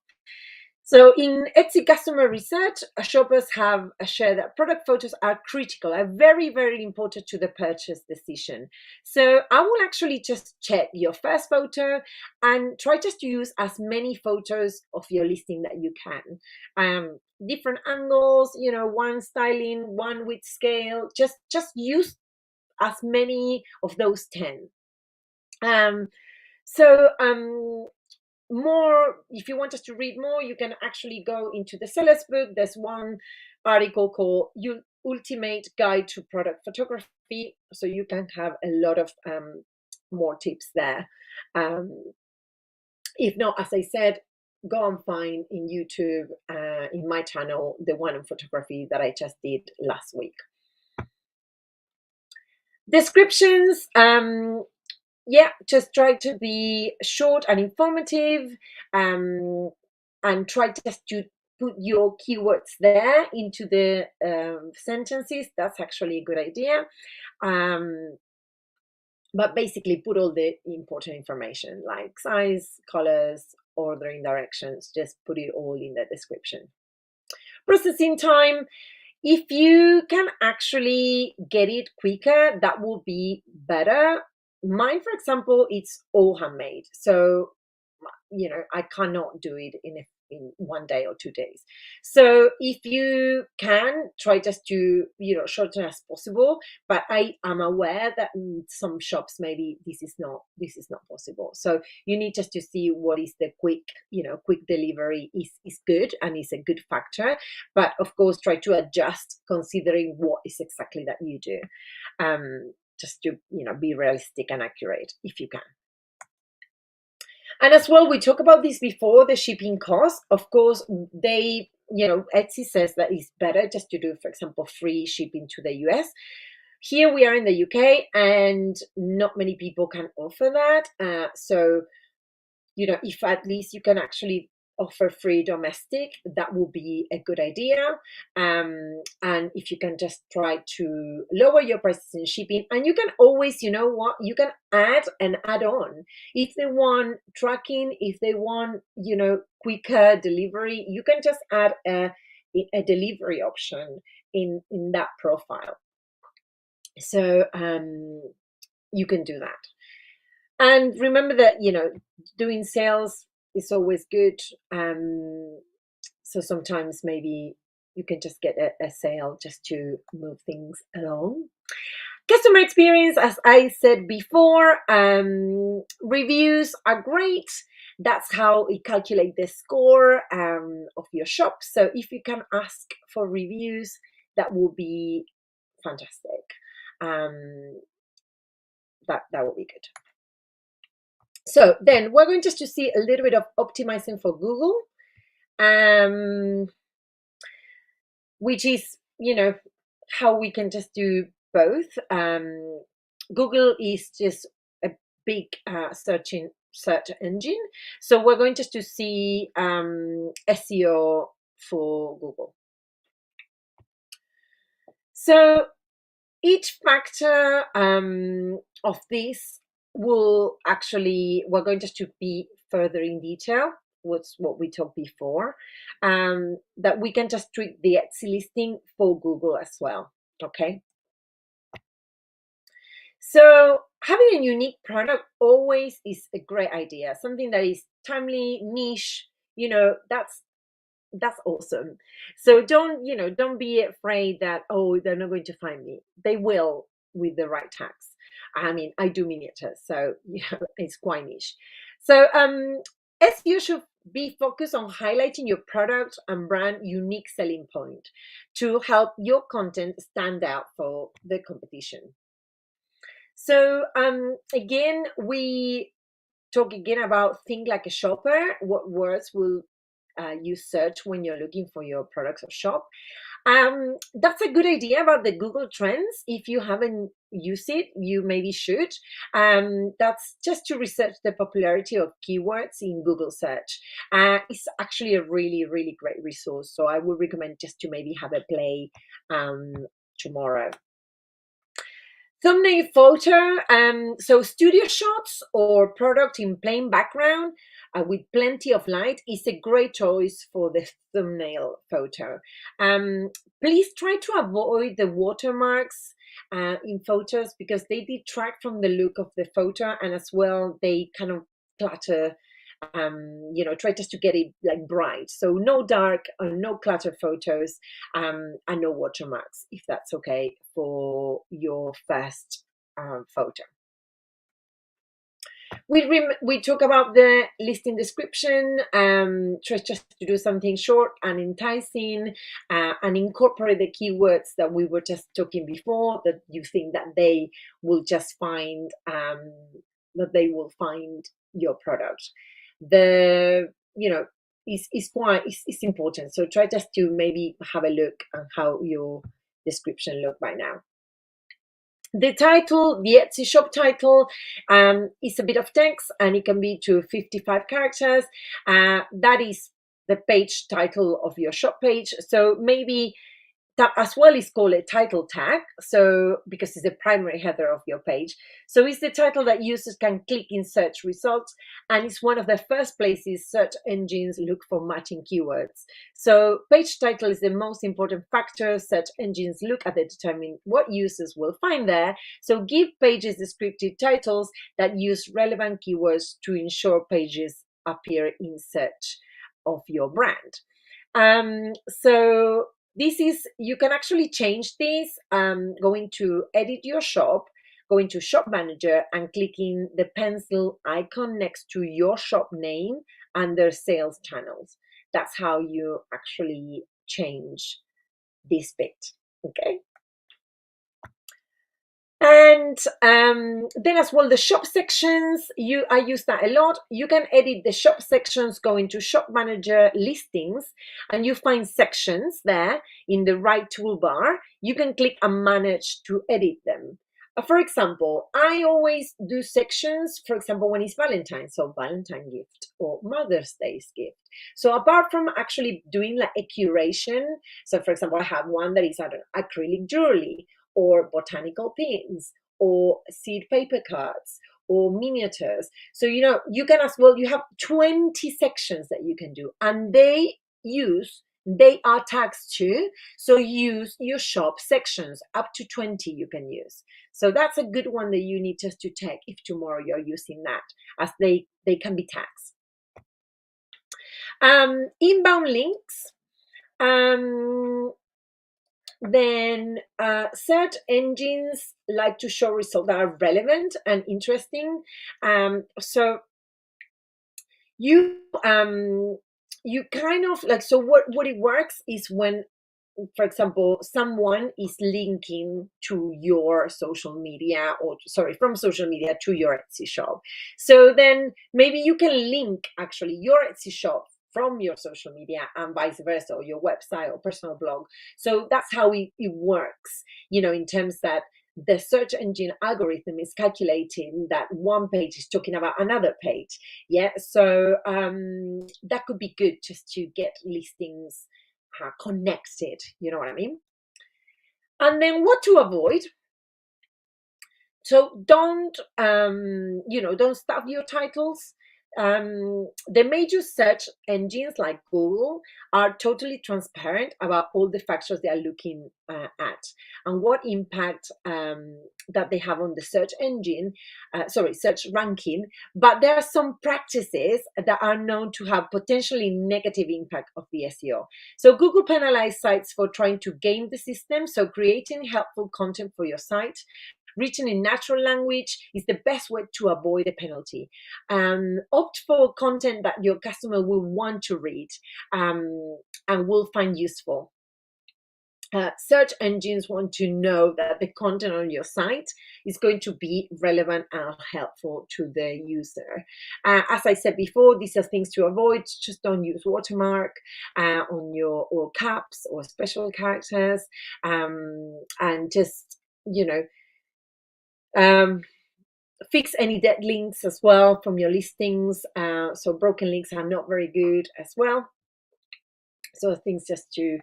So in Etsy customer research, shoppers have shared that product photos are critical, are very, very important to the purchase decision. So I will actually just check your first photo and try just to use as many photos of your listing that you can. Different angles, one styling, one with scale, just use as many of those 10. So more, if you want us to read more, you can actually go into the seller's book. There's one article called Ultimate Guide to Product Photography, so you can have a lot of more tips there. If not, as I said, go and find in YouTube, in my channel, the one on photography that I just did last week. Descriptions, just try to be short and informative, and try just to put your keywords there into the sentences. That's actually a good idea. But basically put all the important information like size, colors, ordering directions, just put it all in the description. Processing time, if you can actually get it quicker, that will be better. Mine, for example, it's all handmade. So, I cannot do it in 1 day or 2 days. So if you can, try just to, shorten as possible. But I am aware that in some shops, maybe this is not possible. So you need just to see what is the quick delivery is good and is a good factor. But of course, try to adjust considering what is exactly that you do. Just to, be realistic and accurate if you can. And as well, we talked about this before, the shipping cost. Of course, Etsy says that it's better just to do, for example, free shipping to the US. Here we are in the UK, and not many people can offer that. So, if at least you can actually offer free domestic, that will be a good idea. And if you can just try to lower your prices in shipping, and you can always, you can add an add-on. If they want tracking, if they want, quicker delivery, you can just add a delivery option in that profile. So you can do that. And remember that, doing sales is always good. So sometimes maybe you can just get a sale just to move things along. Customer experience, as I said before, reviews are great. That's how it calculates the score of your shop. So if you can ask for reviews, that will be fantastic. That will be good. So then we're going just to see a little bit of optimizing for Google, which is, how we can just do both. Google is just a big search engine. So we're going just to see SEO for Google. So each factor of this we're going just to be further in detail what we talked before, that we can just tweak the Etsy listing for Google as well. Okay. So having a unique product always is a great idea. Something that is timely, niche, that's awesome. So don't be afraid that, oh, they're not going to find me. They will with the right tags. I mean, I do miniatures, so it's quite niche. So SEO should be focused on highlighting your product and brand unique selling point to help your content stand out for the competition. So again, we talk again about think like a shopper. What words will you search when you're looking for your products or shop? That's a good idea about the Google Trends. If you haven't used it, you maybe should. That's just to research the popularity of keywords in Google search. It's actually a really, really great resource. So I would recommend just to maybe have a play tomorrow. Thumbnail photo, so studio shots or product in plain background with plenty of light is a great choice for the thumbnail photo. Please try to avoid the watermarks in photos because they detract from the look of the photo, and as well they kind of clutter. Try just to get it like bright, so no dark or no clutter photos, and no watermarks, if that's okay for your first photo. We talk about the listing description. Try just to do something short and enticing, and incorporate the keywords that we were just talking before, that you think that they will just find, your product. The is important. So try just to maybe have a look at how your description look by now. The title, the Etsy shop title, is a bit of text, and it can be to 55 characters. That is the page title of your shop page. So maybe that as well is called a title tag, so because it's the primary header of your page. So it's the title that users can click in search results, and it's one of the first places search engines look for matching keywords. So page title is the most important factor search engines look at to determine what users will find there. So give pages descriptive titles that use relevant keywords to ensure pages appear in search of your brand. So this is, you can actually change this, going to edit your shop, going to shop manager and clicking the pencil icon next to your shop name under sales channels. That's how you actually change this bit, okay? And then as well, the shop sections, I use that a lot. You can edit the shop sections, go into shop manager listings, and you find sections there in the right toolbar. You can click and manage to edit them. For example, I always do sections, for example, when it's Valentine's, so Valentine gift or Mother's Day's gift. So apart from actually doing like a curation, so for example, I have one that is acrylic jewelry, or botanical pins, or seed paper cards, or miniatures. So, you can as well, you have 20 sections that you can do, and they are tags too. So use your shop sections, up to 20 you can use. So that's a good one that you need just to take if tomorrow you're using that, as they can be tags. Inbound links. Then search engines like to show results that are relevant and interesting. So you kind of like, so what it works is when, for example, someone is linking to your social media, or from social media to your Etsy shop. So then maybe you can link actually your Etsy shop from your social media and vice versa, or your website or personal blog. So that's how it works, in terms that the search engine algorithm is calculating that one page is talking about another page. Yeah, so that could be good just to get listings connected, you know what I mean? And then what to avoid. So don't stuff your titles. The major search engines like Google are totally transparent about all the factors they are looking at and what impact that they have on the search engine, search ranking. But there are some practices that are known to have potentially negative impact of the SEO. So Google penalizes sites for trying to game the system. So creating helpful content for your site, written in natural language, is the best way to avoid a penalty. Opt for content that your customer will want to read and will find useful. search engines want to know that the content on your site is going to be relevant and helpful to the user. As I said before, these are things to avoid. Just don't use watermark on your, or caps or special characters, and just, um, fix any dead links as well from your listings. So broken links are not very good as well. So things just to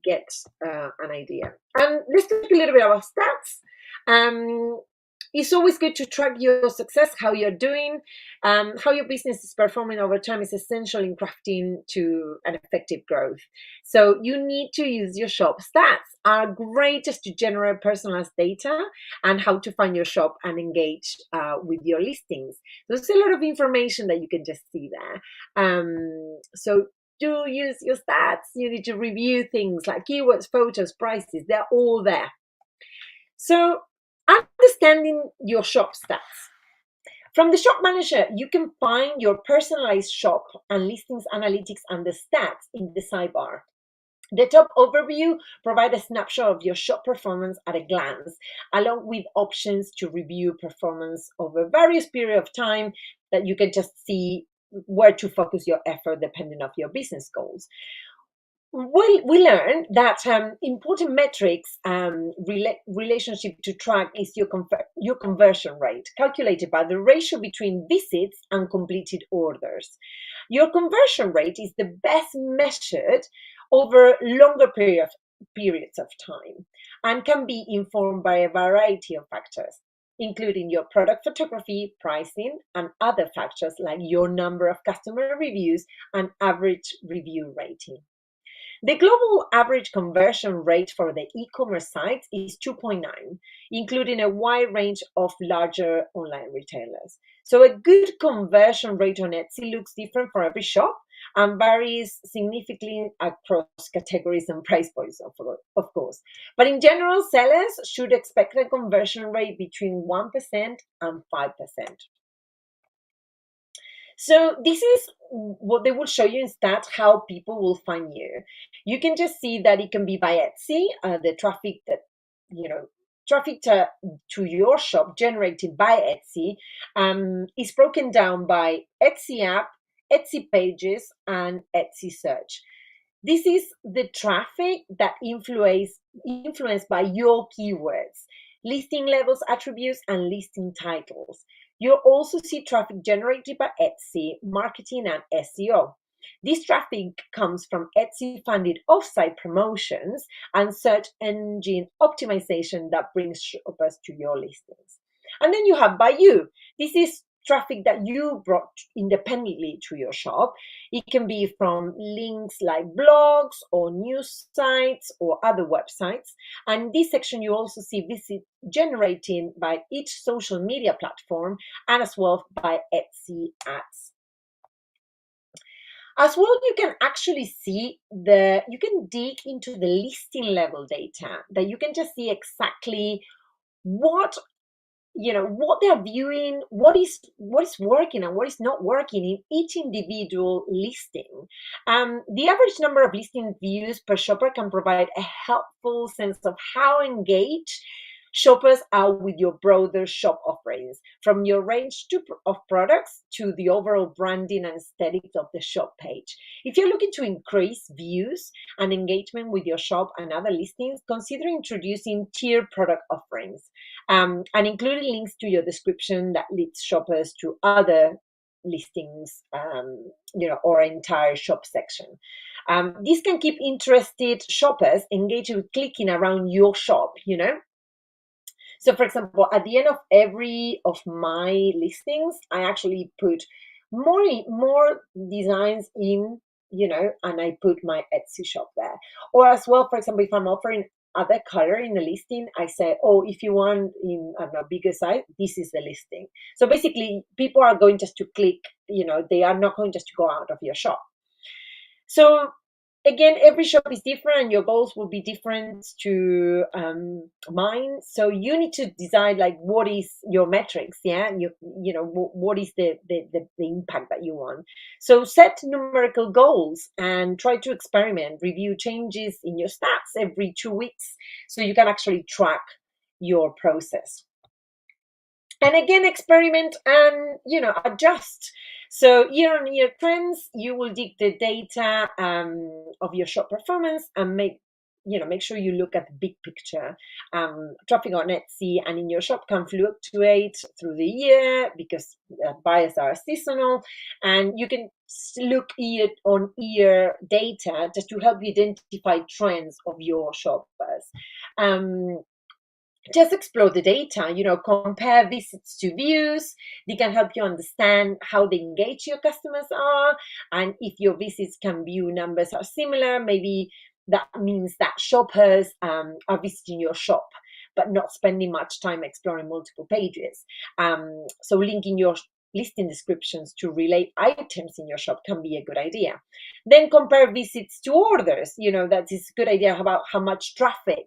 get an idea. And let's talk a little bit about stats. It's always good to track your success, how you're doing, how your business is performing over time is essential in crafting to an effective growth. So you need to use your shop. Stats are great just to generate personalized data and how to find your shop and engage with your listings. There's a lot of information that you can just see there. So do use your stats. You need to review things like keywords, photos, prices. They're all there. So understanding your shop stats. From the shop manager, you can find your personalized shop and listings analytics and the stats in the sidebar. The top overview provides a snapshot of your shop performance at a glance, along with options to review performance over various period of time that you can just see where to focus your effort depending on your business goals. We learned that important metrics relationship to track is your conversion rate, calculated by the ratio between visits and completed orders. Your conversion rate is the best measured over longer periods of time and can be informed by a variety of factors, including your product photography, pricing, and other factors like your number of customer reviews and average review rating. The global average conversion rate for the e-commerce sites is 2.9, including a wide range of larger online retailers. So a good conversion rate on Etsy looks different for every shop and varies significantly across categories and price points, of course. But in general, sellers should expect a conversion rate between 1% and 5%. So this is what they will show you instead, how people will find you. You can just see that it can be by Etsy, the traffic that, traffic to your shop generated by Etsy is broken down by Etsy app, Etsy pages, and Etsy search. This is the traffic that influenced by your keywords, listing levels, attributes, and listing titles. You'll also see traffic generated by Etsy, marketing, and SEO. This traffic comes from Etsy funded offsite promotions and search engine optimization that brings shoppers to your listings. And then you have by you. This is traffic that you brought independently to your shop. It can be from links like blogs or news sites or other websites. And this section you also see visit generating by each social media platform and as well by Etsy ads. As well, you can actually see you can dig into the listing level data, that you can just see exactly what what they're viewing, what is working and what is not working in each individual listing. The average number of listing views per shopper can provide a helpful sense of how engaged shoppers are with your broader shop offerings, from your range of products to the overall branding and aesthetics of the shop page. If you're looking to increase views and engagement with your shop and other listings, consider introducing tiered product offerings and including links to your description that leads shoppers to other listings, or entire shop section. This can keep interested shoppers engaged with clicking around your shop, So, for example, at the end of every of my listings, I actually put more designs in, and I put my Etsy shop there. Or as well, for example, if I'm offering other color in the listing, I say, oh, if you want in a bigger size, this is the listing. So basically, people are going just to click, they are not going just to go out of your shop. So again, every shop is different and your goals will be different to mine. So you need to decide like what is your metrics, yeah? You know, what is the impact that you want. So set numerical goals and try to experiment, review changes in your stats every 2 weeks so you can actually track your process. And again, experiment and adjust. So year on year trends, you will dig the data of your shop performance and make sure you look at the big picture. Traffic on Etsy and in your shop can fluctuate through the year because buyers are seasonal, and you can look year on year data just to help you identify trends of your shoppers. um, just explore the data, compare visits to views. They can help you understand how they engage your customers are. And if your visits can view numbers are similar, maybe that means that shoppers are visiting your shop but not spending much time exploring multiple pages. So linking your listing descriptions to relate items in your shop can be a good idea. Then compare visits to orders. That is a good idea about how much traffic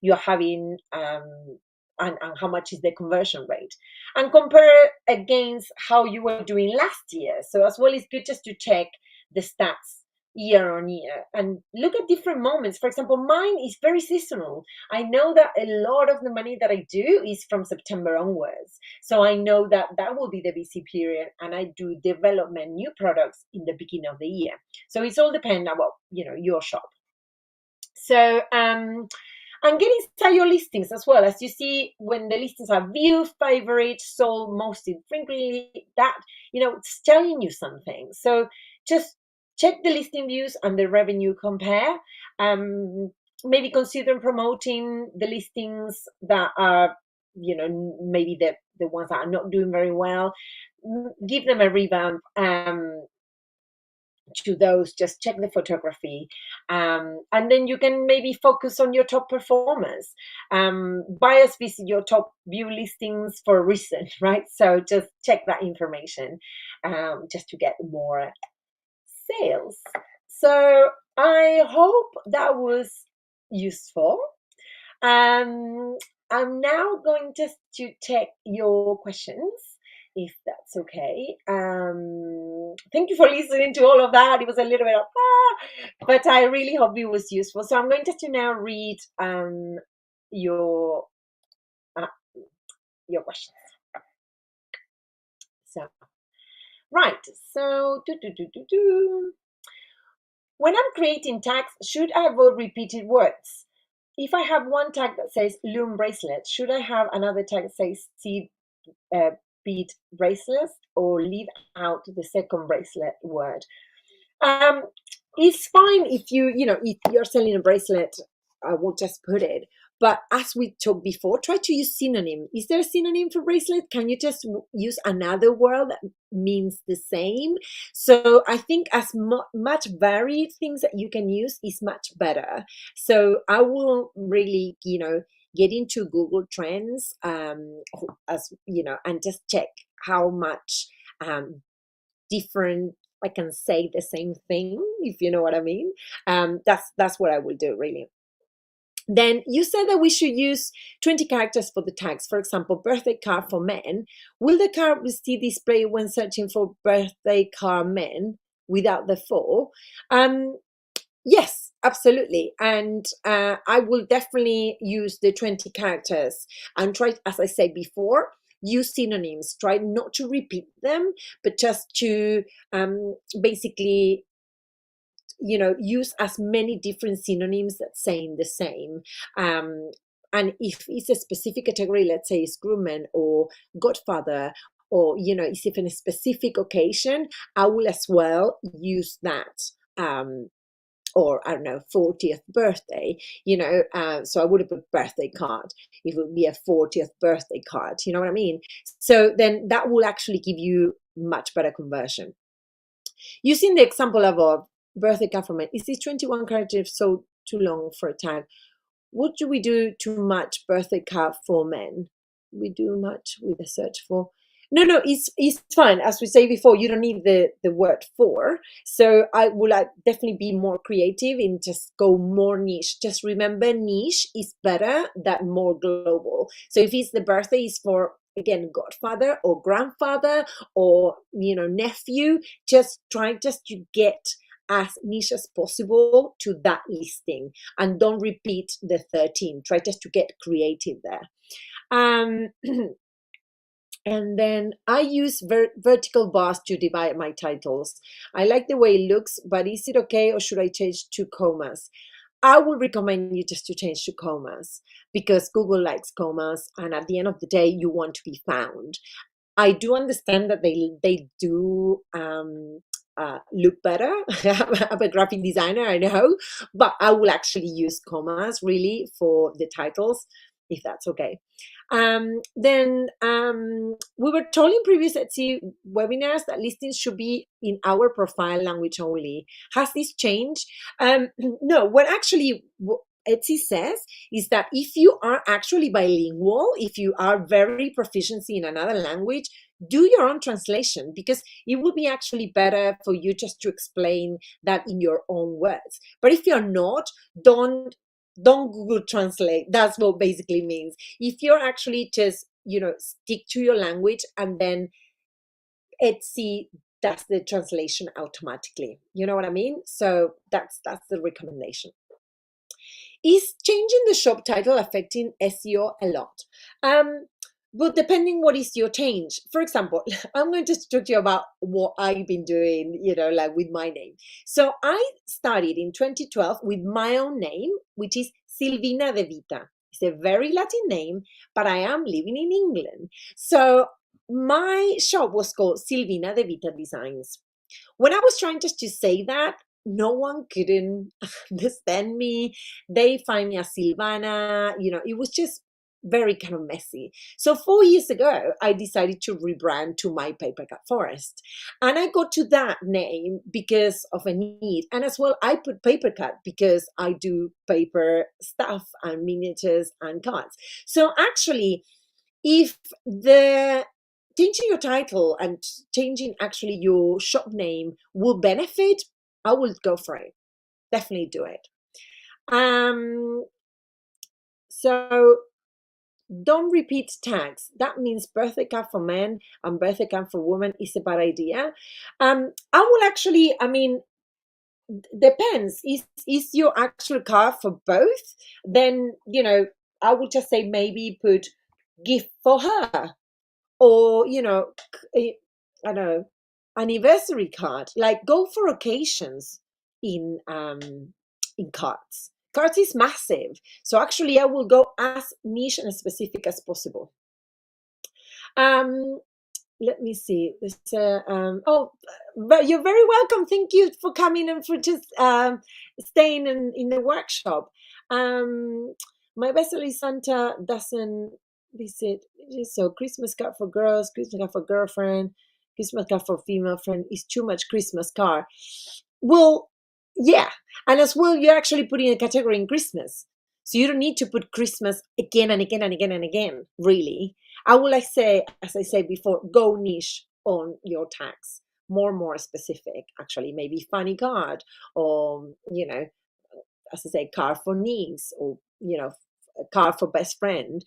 you're having, and how much is the conversion rate, and compare against how you were doing last year. So as well, it's good just to check the stats year on year and look at different moments. For example, mine is very seasonal. I know that a lot of the money that I do is from September onwards, so I know that that will be the busy period, and I do development new products in the beginning of the year. So it's all dependent about your shop. So and get inside your listings as well. As you see, when the listings are viewed, favorite, sold most infrequently, that it's telling you something. So just check the listing views and the revenue compare. Maybe consider promoting the listings that are maybe the ones that are not doing very well. Give them a revamp. To those, just check the photography, and then you can maybe focus on your top performers. Buyers visit your top view listings for a reason, right? So just check that information, just to get more sales. So I hope that was useful. I'm now going just to take your questions, if that's okay. Thank you for listening to all of that. It was a little bit of but I really hope it was useful. So I'm going just to now read your uh, your questions. So right. So when I'm creating tags, should I avoid repeated words? If I have one tag that says loom bracelet, should I have another tag that says seed bead bracelet, or leave out the second bracelet word? Um, it's fine if if you're selling a bracelet, I will just put it. But as we talked before, try to use synonym. Is there a synonym for bracelet? Can you just use another word that means the same? So I think as much varied things that you can use is much better. So I will really, get into Google Trends, as and just check how much different I can say the same thing, if you know what I mean. That's what I will do, really. Then you said that we should use 20 characters for the tags. For example, birthday card for men. Will the card still display when searching for birthday card men without the 4? Yes, absolutely. And I will definitely use the 20 characters and try, as I said before, use synonyms. Try not to repeat them, but just to basically use as many different synonyms that saying the same. And if it's a specific category, let's say it's groomsmen or godfather, or it's even a specific occasion, I will as well use that. Or I don't know, 40th birthday, so I would have put birthday card. It would be a 40th birthday card, you know what I mean? So then that will actually give you much better conversion. Using the example of a birthday card for men, is this 21 characters so too long for a tag? What do we do to match birthday card for men? We do much with the search for. No, it's fine. As we say before, you don't need the word for. So I would like definitely be more creative and just go more niche. Just remember, niche is better than more global. So if it's the birthday is for, again, godfather or grandfather or nephew, just try just to get as niche as possible to that listing, and don't repeat the 13. Try just to get creative there. um And then I use vertical bars to divide my titles. I like the way it looks, but is it okay or should I change to commas? I would recommend you just to change to commas because Google likes commas, and at the end of the day, you want to be found. I do understand that they do look better. I'm a graphic designer, I know, but I will actually use commas really for the titles, if that's okay. Then we were told in previous Etsy webinars that listings should be in our profile language only. Has this changed? No, what actually Etsy says is that if you are actually bilingual, if you are very proficiency in another language, do your own translation, because it would be actually better for you just to explain that in your own words. But if you're not, don't Google Translate. That's what basically means. If you're actually just stick to your language, and then Etsy does the translation automatically. You know what I mean? So that's the recommendation. Is changing the shop title affecting SEO a lot? Well, depending what is your change. For example, I'm going to talk to you about what I've been doing, like with my name. So I started in 2012 with my own name, which is Silvina De Vita. It's a very Latin name, but I am living in England. So my shop was called Silvina De Vita Designs. When I was trying just to say that, no one couldn't understand me. They find me as Silvana. It was just very kind of messy. So 4 years ago, I decided to rebrand to My Paper Cut Forest. And I got to that name because of a need. And as well, I put paper cut because I do paper stuff and miniatures and cards. So actually, if the changing your title and changing actually your shop name will benefit, I will go for it. Definitely do it. So don't repeat tags. That means birthday card for men and birthday card for women is a bad idea. I will actually, depends. Is your actual card for both? Then I would just say maybe put gift for her, or I don't know, anniversary card. Like, go for occasions in cards is massive. So actually I will go as niche and specific as possible. um Let me see. But you're very welcome. Thank you for coming and for just staying in the workshop. My bestseller Santa doesn't visit. So Christmas card for girls, Christmas card for girlfriend, Christmas card for female friend is too much Christmas card. Well, yeah, and as well, you're actually putting a category in Christmas, so you don't need to put Christmas again and again and again and again. Really, I would like say, as I said before, go niche on your tags, more specific. Actually, maybe funny card, or as I say, card for niece, or a card for best friend,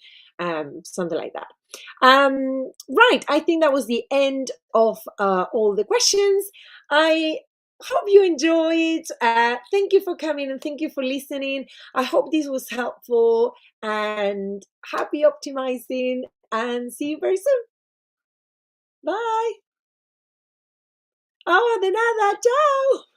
something like that. Right, I think that was the end of all the questions. I hope you enjoyed. Thank you for coming and thank you for listening. I hope this was helpful, and happy optimizing, and see you very soon. Bye. Oh, de nada. Ciao.